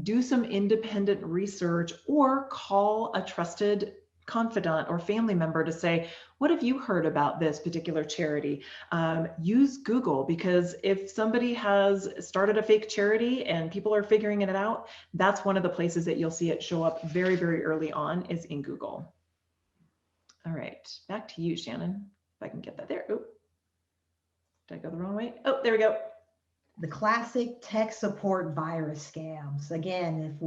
do some independent research, or call a trusted confidant or family member to say, what have you heard about this particular charity? Use Google, because if somebody has started a fake charity and people are figuring it out, that's one of the places that you'll see it show up very, very early on, is in Google. All right, back to you, Shannon, if I can get that there. Oh. Did I go the wrong way? Oh, there we go. The classic tech support virus scams. Again,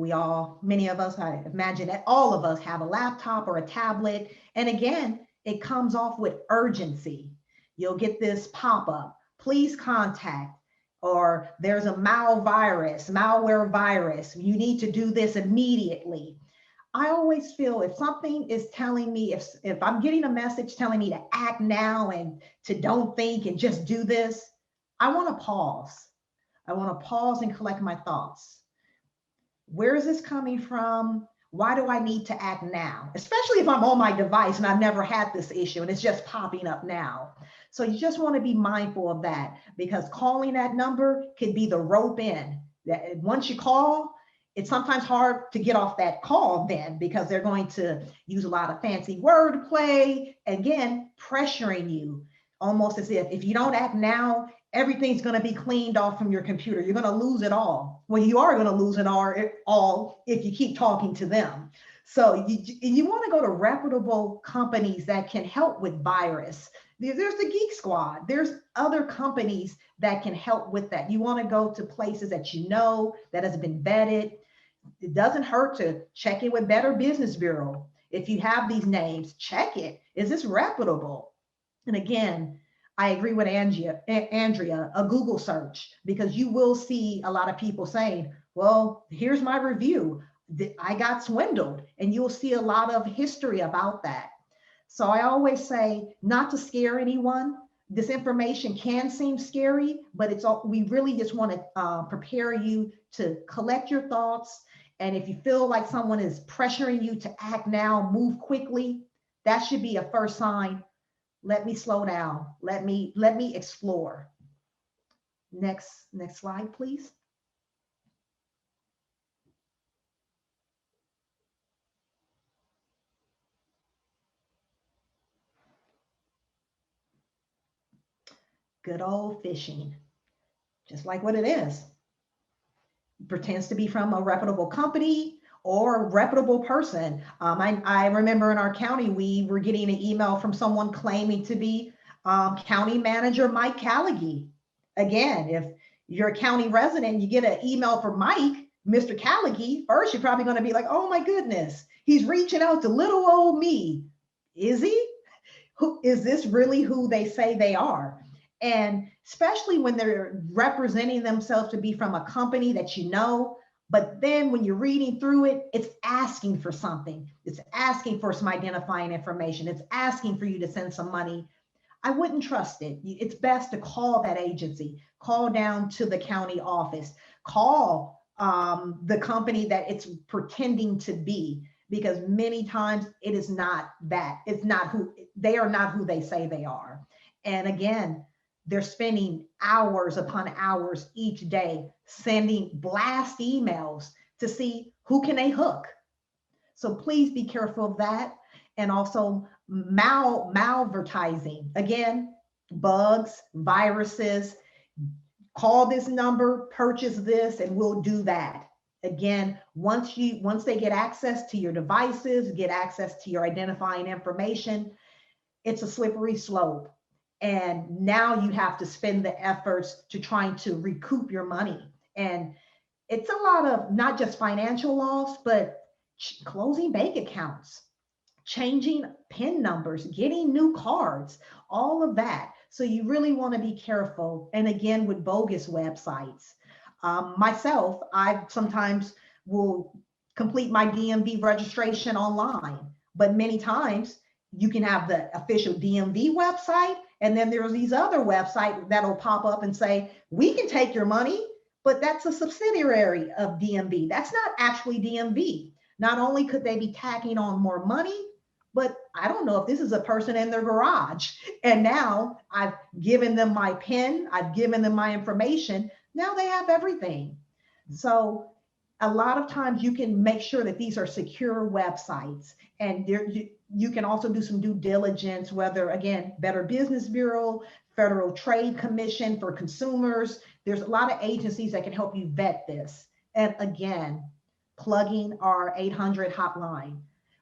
many of us, I imagine that all of us have a laptop or a tablet. And again, it comes off with urgency. You'll get this pop-up, please contact, or there's a malware virus. You need to do this immediately. I always feel if something is telling me, if I'm getting a message telling me to act now and to don't think and just do this, I want to pause. I want to pause and collect my thoughts. Where is this coming from? Why do I need to act now? Especially if I'm on my device and I've never had this issue and it's just popping up now. So you just want to be mindful of that, because calling that number could be the rope in. Once you call, it's sometimes hard to get off that call then, because they're going to use a lot of fancy wordplay, again, pressuring you, almost as if you don't act now, everything's going to be cleaned off from your computer. You're going to lose it all. Well, you are going to lose it all if you keep talking to them. So you want to go to reputable companies that can help with virus. There's the Geek Squad. There's other companies that can help with that. You want to go to places that that has been vetted. It doesn't hurt to check it with Better Business Bureau. If you have these names, check it. Is this reputable? And again, I agree with Andrea, a Google search, because you will see a lot of people saying, well, here's my review. I got swindled, and you'll see a lot of history about that. So I always say not to scare anyone. This information can seem scary, but we really just want to prepare you to collect your thoughts. And if you feel like someone is pressuring you to act now, move quickly, that should be a first sign. Let me slow down. Let me explore. Next slide, please. Good old phishing, just like what it is. Pretends to be from a reputable company or a reputable person. I remember in our county, we were getting an email from someone claiming to be County Manager Mike Callaghy. Again, if you're a county resident, you get an email from Mr. Callaghy, first you're probably going to be like, oh my goodness, he's reaching out to little old me. Is he? who is this really who they say they are? And especially when they're representing themselves to be from a company that you know, but then when you're reading through it, it's asking for something. It's asking for some identifying information. It's asking for you to send some money. I wouldn't trust it. It's best to call that agency, call down to the county office, call the company that it's pretending to be, because many times it is not that. It's not who they are, not who they say they are. And again, they're spending hours upon hours each day sending blast emails to see who can they hook. So please be careful of that. And also malvertising. Again, bugs, viruses, call this number, purchase this, and we'll do that. Again, once they get access to your devices, get access to your identifying information, it's a slippery slope. And now you have to spend the efforts to trying to recoup your money. And it's a lot of not just financial loss, but closing bank accounts, changing PIN numbers, getting new cards, all of that. So you really want to be careful. And again, with bogus websites. Myself, I sometimes will complete my DMV registration online, but many times you can have the official DMV website, and then there's these other websites that'll pop up and say, we can take your money, but that's a subsidiary of DMV. That's not actually DMV. Not only could they be tacking on more money, but I don't know if this is a person in their garage. And now I've given them my PIN, I've given them my information. Now they have everything. So a lot of times you can make sure that these are secure websites, and you can also do some due diligence, whether, again, Better Business Bureau, Federal Trade Commission for consumers. There's a lot of agencies that can help you vet this. And again, plugging our 800 hotline.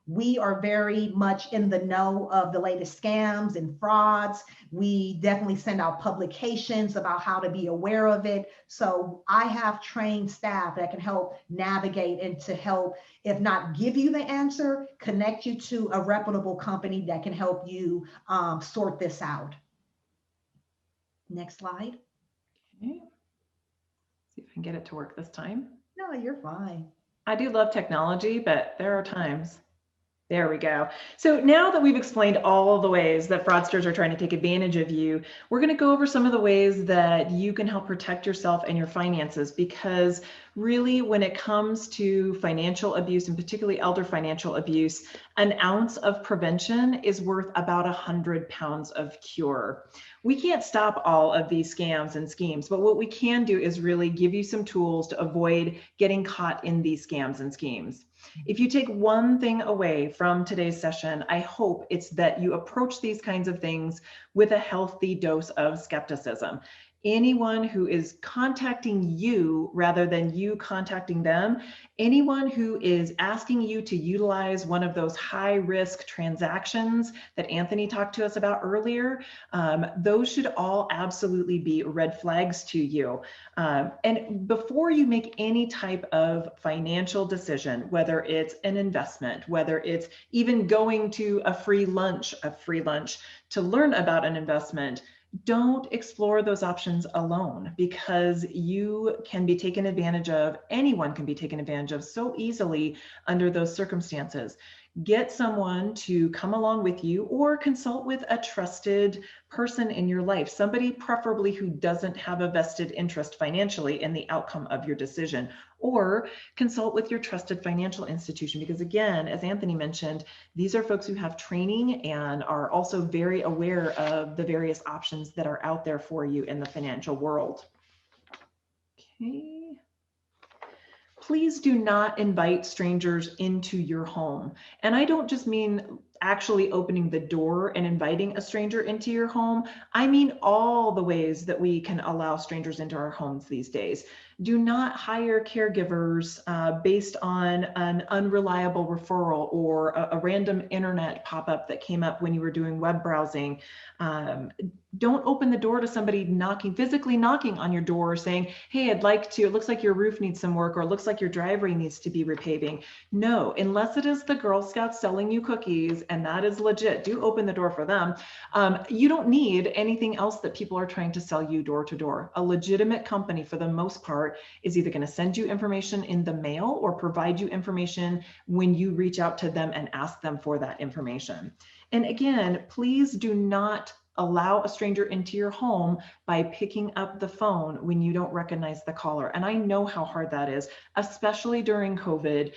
We are very much in the know of the latest scams and frauds. We definitely send out publications about how to be aware of it. So I have trained staff that can help navigate and to help, if not give you the answer, connect you to a reputable company that can help you sort this out. Next slide. Okay. See if I can get it to work this time. No, you're fine. I do love technology, but there are times. There we go. So now that we've explained all the ways that fraudsters are trying to take advantage of you, we're going to go over some of the ways that you can help protect yourself and your finances, because really when it comes to financial abuse, and particularly elder financial abuse, an ounce of prevention is worth about 100 pounds of cure. We can't stop all of these scams and schemes, but what we can do is really give you some tools to avoid getting caught in these scams and schemes. If you take one thing away from today's session, I hope it's that you approach these kinds of things with a healthy dose of skepticism. Anyone who is contacting you rather than you contacting them, anyone who is asking you to utilize one of those high-risk transactions that Anthony talked to us about earlier, those should all absolutely be red flags to you. And before you make any type of financial decision, whether it's an investment, whether it's even going to a free lunch to learn about an investment, don't explore those options alone, because you can be taken advantage of. Anyone can be taken advantage of so easily under those circumstances. Get someone to come along with you, or consult with a trusted person in your life, somebody preferably who doesn't have a vested interest financially in the outcome of your decision, or consult with your trusted financial institution, because again, as Anthony mentioned, these are folks who have training and are also very aware of the various options that are out there for you in the financial world. Okay. Please do not invite strangers into your home. And I don't just mean actually opening the door and inviting a stranger into your home. I mean all the ways that we can allow strangers into our homes these days. Do not hire caregivers based on an unreliable referral or a random internet pop-up that came up when you were doing web browsing. don't open the door to somebody physically knocking on your door saying, hey, it looks like your roof needs some work, or it looks like your driveway needs to be repaving. No, unless it is the Girl Scouts selling you cookies, and that is legit, do open the door for them. You don't need anything else that people are trying to sell you door to door. A legitimate company, for the most part, is either going to send you information in the mail or provide you information when you reach out to them and ask them for that information. And again, please do not allow a stranger into your home by picking up the phone when you don't recognize the caller. And I know how hard that is, especially during COVID,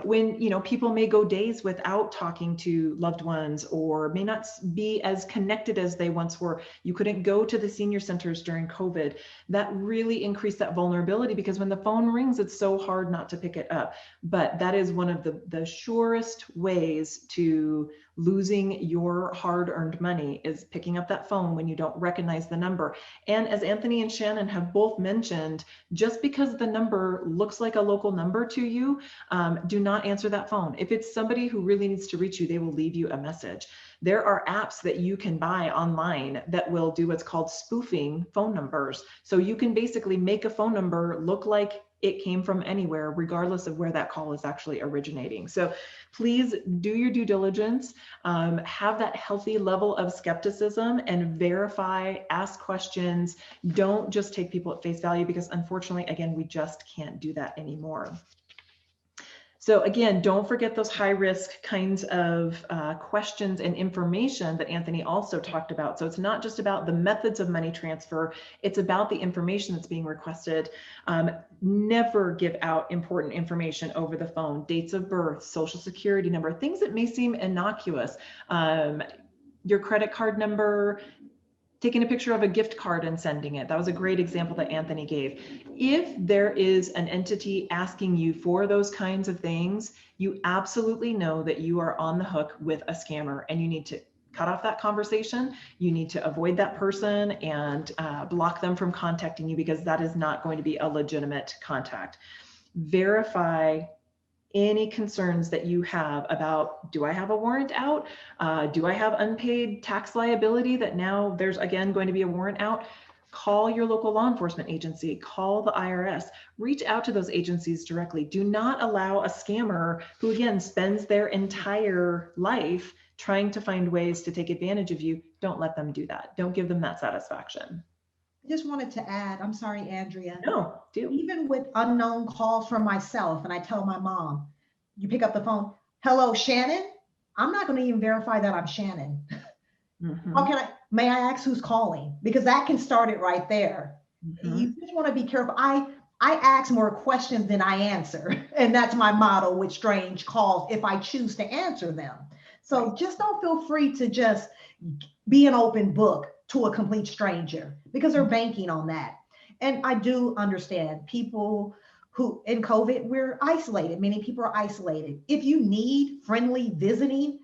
when people may go days without talking to loved ones, or may not be as connected as they once were. You couldn't go to the senior centers during COVID. That really increased that vulnerability, because when the phone rings, it's so hard not to pick it up. But that is one of the surest ways to losing your hard-earned money, is picking up that phone when you don't recognize the number. And as Anthony and Shannon have both mentioned, just because the number looks like a local number to you, do not answer that phone. If it's somebody who really needs to reach you, they will leave you a message. There are apps that you can buy online that will do what's called spoofing phone numbers. So you can basically make a phone number look like it came from anywhere, regardless of where that call is actually originating. So please do your due diligence, have that healthy level of skepticism, and verify, ask questions. Don't just take people at face value, because unfortunately, again, we just can't do that anymore. So again, don't forget those high risk kinds of questions and information that Anthony also talked about. So it's not just about the methods of money transfer, it's about the information that's being requested. Never give out important information over the phone: dates of birth, social security number, things that may seem innocuous. Your credit card number, taking a picture of a gift card and sending it. That was a great example that Anthony gave. If there is an entity asking you for those kinds of things, you absolutely know that you are on the hook with a scammer, and you need to cut off that conversation. You need to avoid that person and block them from contacting you, because that is not going to be a legitimate contact. Verify any concerns that you have about, do I have a warrant out? Do I have unpaid tax liability that now there's again going to be a warrant out? Call your local law enforcement agency, call the IRS, reach out to those agencies directly. Do not allow a scammer who again spends their entire life trying to find ways to take advantage of you. Don't let them do that. Don't give them that satisfaction. I just wanted to add, I'm sorry, Andrea. No, do. Even with unknown calls from myself, and I tell my mom, you pick up the phone, hello, Shannon. I'm not going to even verify that I'm Shannon. Mm-hmm. May I ask who's calling? Because that can start it right there. Mm-hmm. You just want to be careful. I ask more questions than I answer. And that's my motto with strange calls, if I choose to answer them. So just don't feel free to just be an open book to a complete stranger, because they're banking on that. And I do understand people who in COVID, we're isolated. Many people are isolated. If you need friendly visiting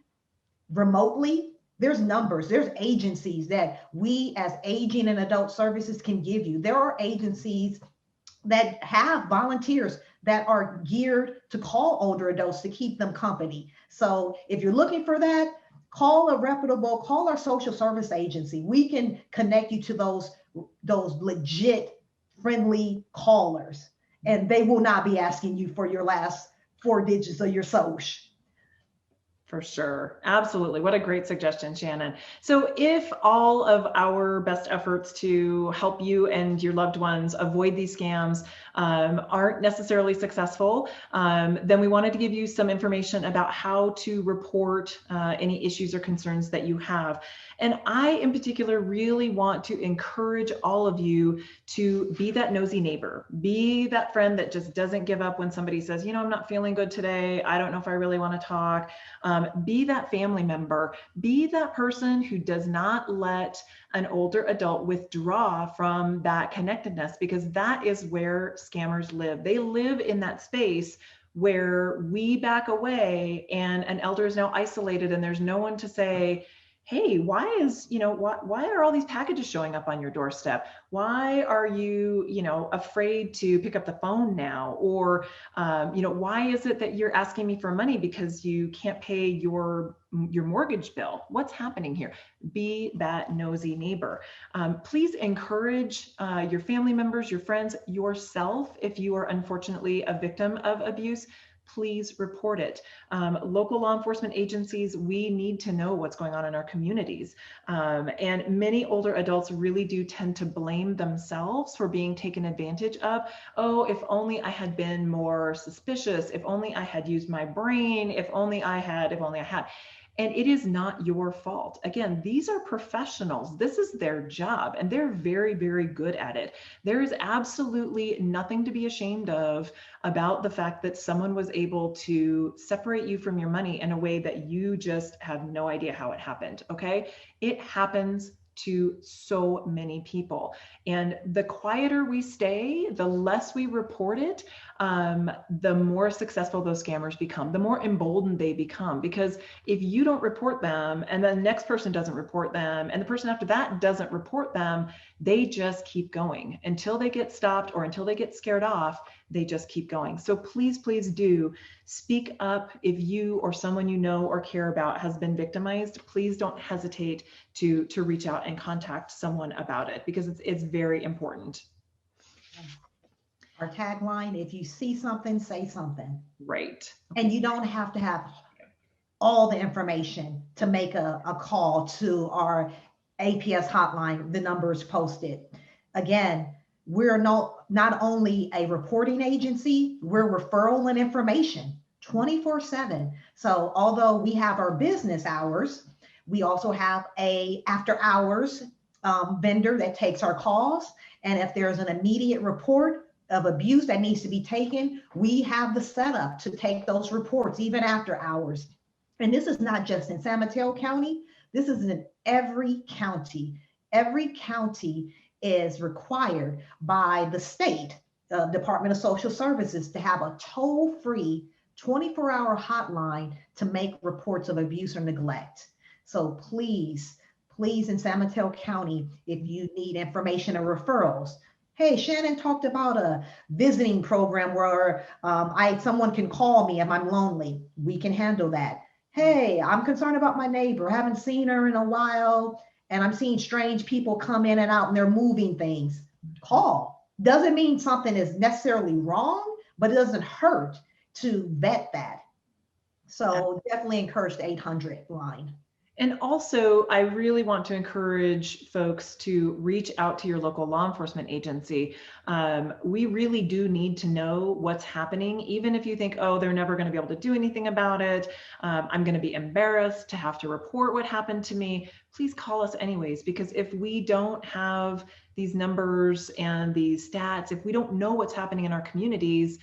remotely, there's numbers, there's agencies that we as aging and adult services can give you. There are agencies that have volunteers that are geared to call older adults to keep them company. So if you're looking for that, call our social service agency. We can connect you to those legit friendly callers, and they will not be asking you for your last 4 digits of your social. For sure. Absolutely. What a great suggestion, Shannon. So if all of our best efforts to help you and your loved ones avoid these scams aren't necessarily successful, then we wanted to give you some information about how to report any issues or concerns that you have. And I, in particular, really want to encourage all of you to be that nosy neighbor, be that friend that just doesn't give up when somebody says, you know, I'm not feeling good today. I don't know if I really want to talk. Be that family member, be that person who does not let an older adult withdraw from that connectedness, because that is where scammers live. They live in that space where we back away and an elder is now isolated and there's no one to say, hey, why are all these packages showing up on your doorstep? Why are you, afraid to pick up the phone now? Or, why is it that you're asking me for money because you can't pay your mortgage bill? What's happening here? Be that nosy neighbor. Please encourage your family members, your friends, yourself, if you are unfortunately a victim of abuse. Please report it. Local law enforcement agencies, we need to know what's going on in our communities. And many older adults really do tend to blame themselves for being taken advantage of. Oh, if only I had been more suspicious, if only I had used my brain, if only I had. And it is not your fault. Again, these are professionals. This is their job, and they're very, very good at it. There is absolutely nothing to be ashamed of about the fact that someone was able to separate you from your money in a way that you just have no idea how it happened, okay? It happens to so many people. And the quieter we stay, the less we report it, the more successful those scammers become, the more emboldened they become. Because if you don't report them and the next person doesn't report them and the person after that doesn't report them, they just keep going until they get stopped or until they get scared off. They just keep going. So please, please do speak up if you or someone you know or care about has been victimized. Please don't hesitate to reach out and contact someone about it, because it's very important. Our tagline, if you see something, say something. Right. And you don't have to have all the information to make a call to our APS hotline. The number is posted. Again, we're not only a reporting agency, we're referral and information 24/7. So although we have our business hours, we also have a after hours vendor that takes our calls. And if there's an immediate report of abuse that needs to be taken, we have the setup to take those reports even after hours. And this is not just in San Mateo County, this is in every county. Every county is required by the state Department of Social Services to have a toll-free 24-hour hotline to make reports of abuse or neglect. So please in San Mateo County, if you need information or referrals, hey, Shannon talked about a visiting program where someone can call me if I'm lonely. We can handle that. Hey, I'm concerned about my neighbor. I haven't seen her in a while, and I'm seeing strange people come in and out and they're moving things. Call. Doesn't mean something is necessarily wrong, but it doesn't hurt to vet that. So definitely encourage the 800 line. And also, I really want to encourage folks to reach out to your local law enforcement agency. We really do need to know what's happening, even if you think, oh, they're never going to be able to do anything about it. I'm going to be embarrassed to have to report what happened to me. Please call us anyways, because if we don't have these numbers and these stats, if we don't know what's happening in our communities,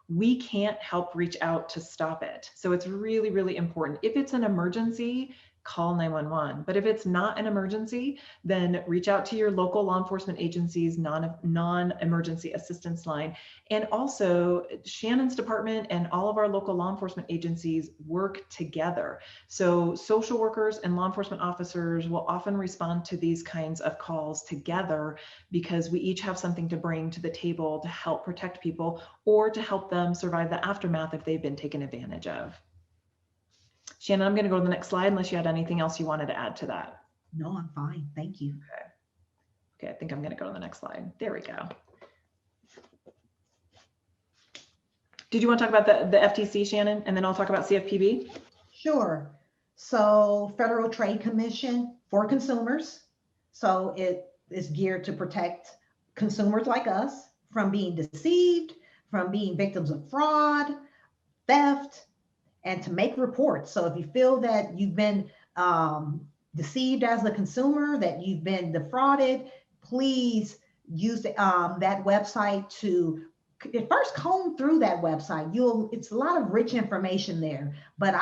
we can't help reach out to stop it. So it's really, really important. If it's an emergency, call 911. But if it's not an emergency, then reach out to your local law enforcement agency's non-emergency assistance line. And also, Shannon's department and all of our local law enforcement agencies work together. So social workers and law enforcement officers will often respond to these kinds of calls together, because we each have something to bring to the table to help protect people or to help them survive the aftermath if they've been taken advantage of. Shannon, I'm going to go to the next slide unless you had anything else you wanted to add to that. No, I'm fine. Thank you. Okay, I think I'm going to go to the next slide. There we go. Did you want to talk about the FTC, Shannon, and then I'll talk about CFPB? Sure. So Federal Trade Commission for consumers. So it is geared to protect consumers like us from being deceived, from being victims of fraud, theft, and to make reports. So if you feel that you've been deceived as a consumer, that you've been defrauded, please use that website to first comb through that website. It's a lot of rich information there, but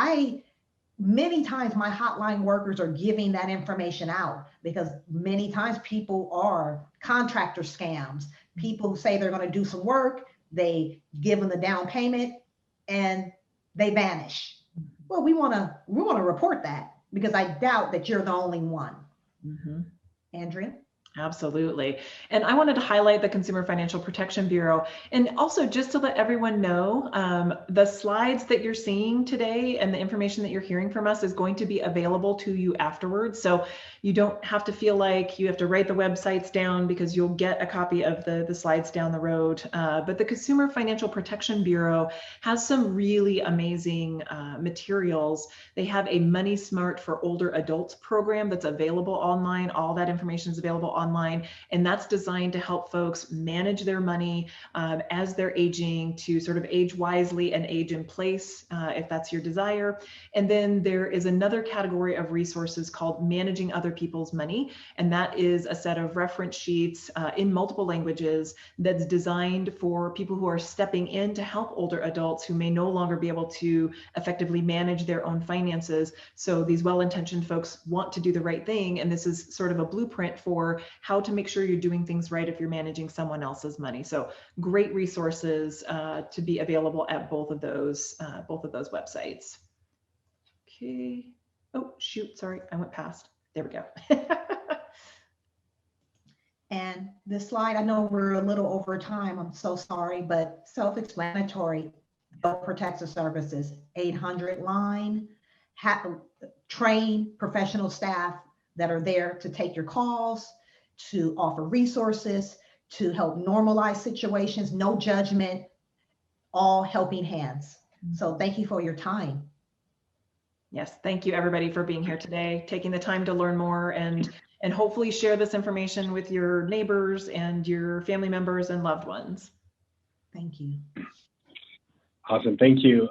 many times my hotline workers are giving that information out, because many times people are contractor scams. People say they're going to do some work, they give them the down payment, and they vanish. Well, we want to report that. because I doubt that you're the only one. Mhm. Andrea? Absolutely. And I wanted to highlight the Consumer Financial Protection Bureau. And also just to let everyone know, the slides that you're seeing today and the information that you're hearing from us is going to be available to you afterwards. So you don't have to feel like you have to write the websites down, because you'll get a copy of the slides down the road. But the Consumer Financial Protection Bureau has some really amazing materials. They have a Money Smart for Older Adults program that's available online. All that information is available online, and that's designed to help folks manage their money as they're aging, to sort of age wisely and age in place, if that's your desire. And then there is another category of resources called Managing Other People's Money, and that is a set of reference sheets in multiple languages that's designed for people who are stepping in to help older adults who may no longer be able to effectively manage their own finances. So these well-intentioned folks want to do the right thing, and this is sort of a blueprint for how to make sure you're doing things right if you're managing someone else's money. So great resources to be available at both of those websites. Okay. Oh, shoot, sorry, I went past. There we go. And this slide, I know we're a little over time, I'm so sorry, but self-explanatory. Adult Protective Services, 800 line, train professional staff that are there to take your calls, to offer resources, to help normalize situations, no judgment, all helping hands. So thank you for your time. Yes, thank you everybody for being here today, taking the time to learn more, and hopefully share this information with your neighbors and your family members and loved ones. Thank you. Awesome, thank you.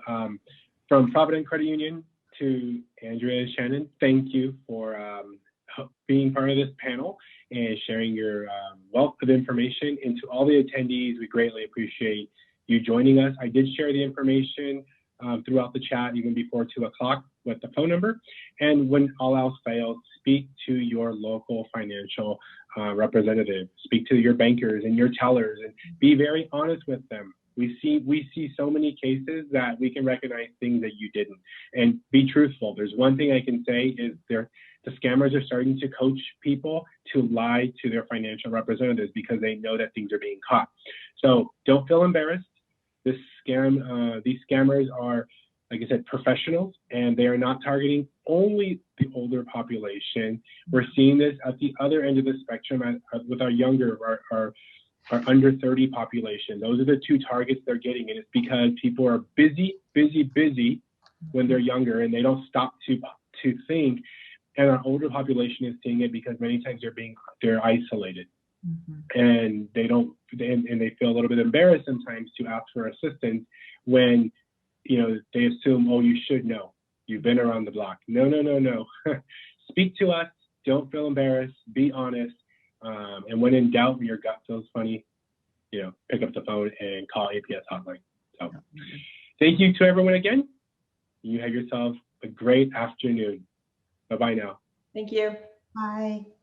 From Provident Credit Union to Andrea and Shannon, thank you for being part of this panel and sharing your wealth of information. And to all the attendees, we greatly appreciate you joining us. I did share the information throughout the chat, even before 2 o'clock, with the phone number. And when all else fails, speak to your local financial representative, speak to your bankers and your tellers, and be very honest with them. We see so many cases that we can recognize things that you didn't, and be truthful. There's one thing I can say is the scammers are starting to coach people to lie to their financial representatives because they know that things are being caught. So don't feel embarrassed. These scammers are, like I said, professionals, and they are not targeting only the older population. We're seeing this at the other end of the spectrum with our younger, our under 30 population. Those are the two targets they're getting, and it's because people are busy when they're younger, and they don't stop to think. And our older population is seeing it because many times they're isolated, and they feel a little bit embarrassed sometimes to ask for assistance when they assume, oh, you should know, you've been around the block. No. Speak to us. Don't feel embarrassed. Be honest. And when in doubt, when your gut feels funny, pick up the phone and call APS hotline. So thank you to everyone again. You have yourself a great afternoon. Bye-bye now. Thank you. Bye.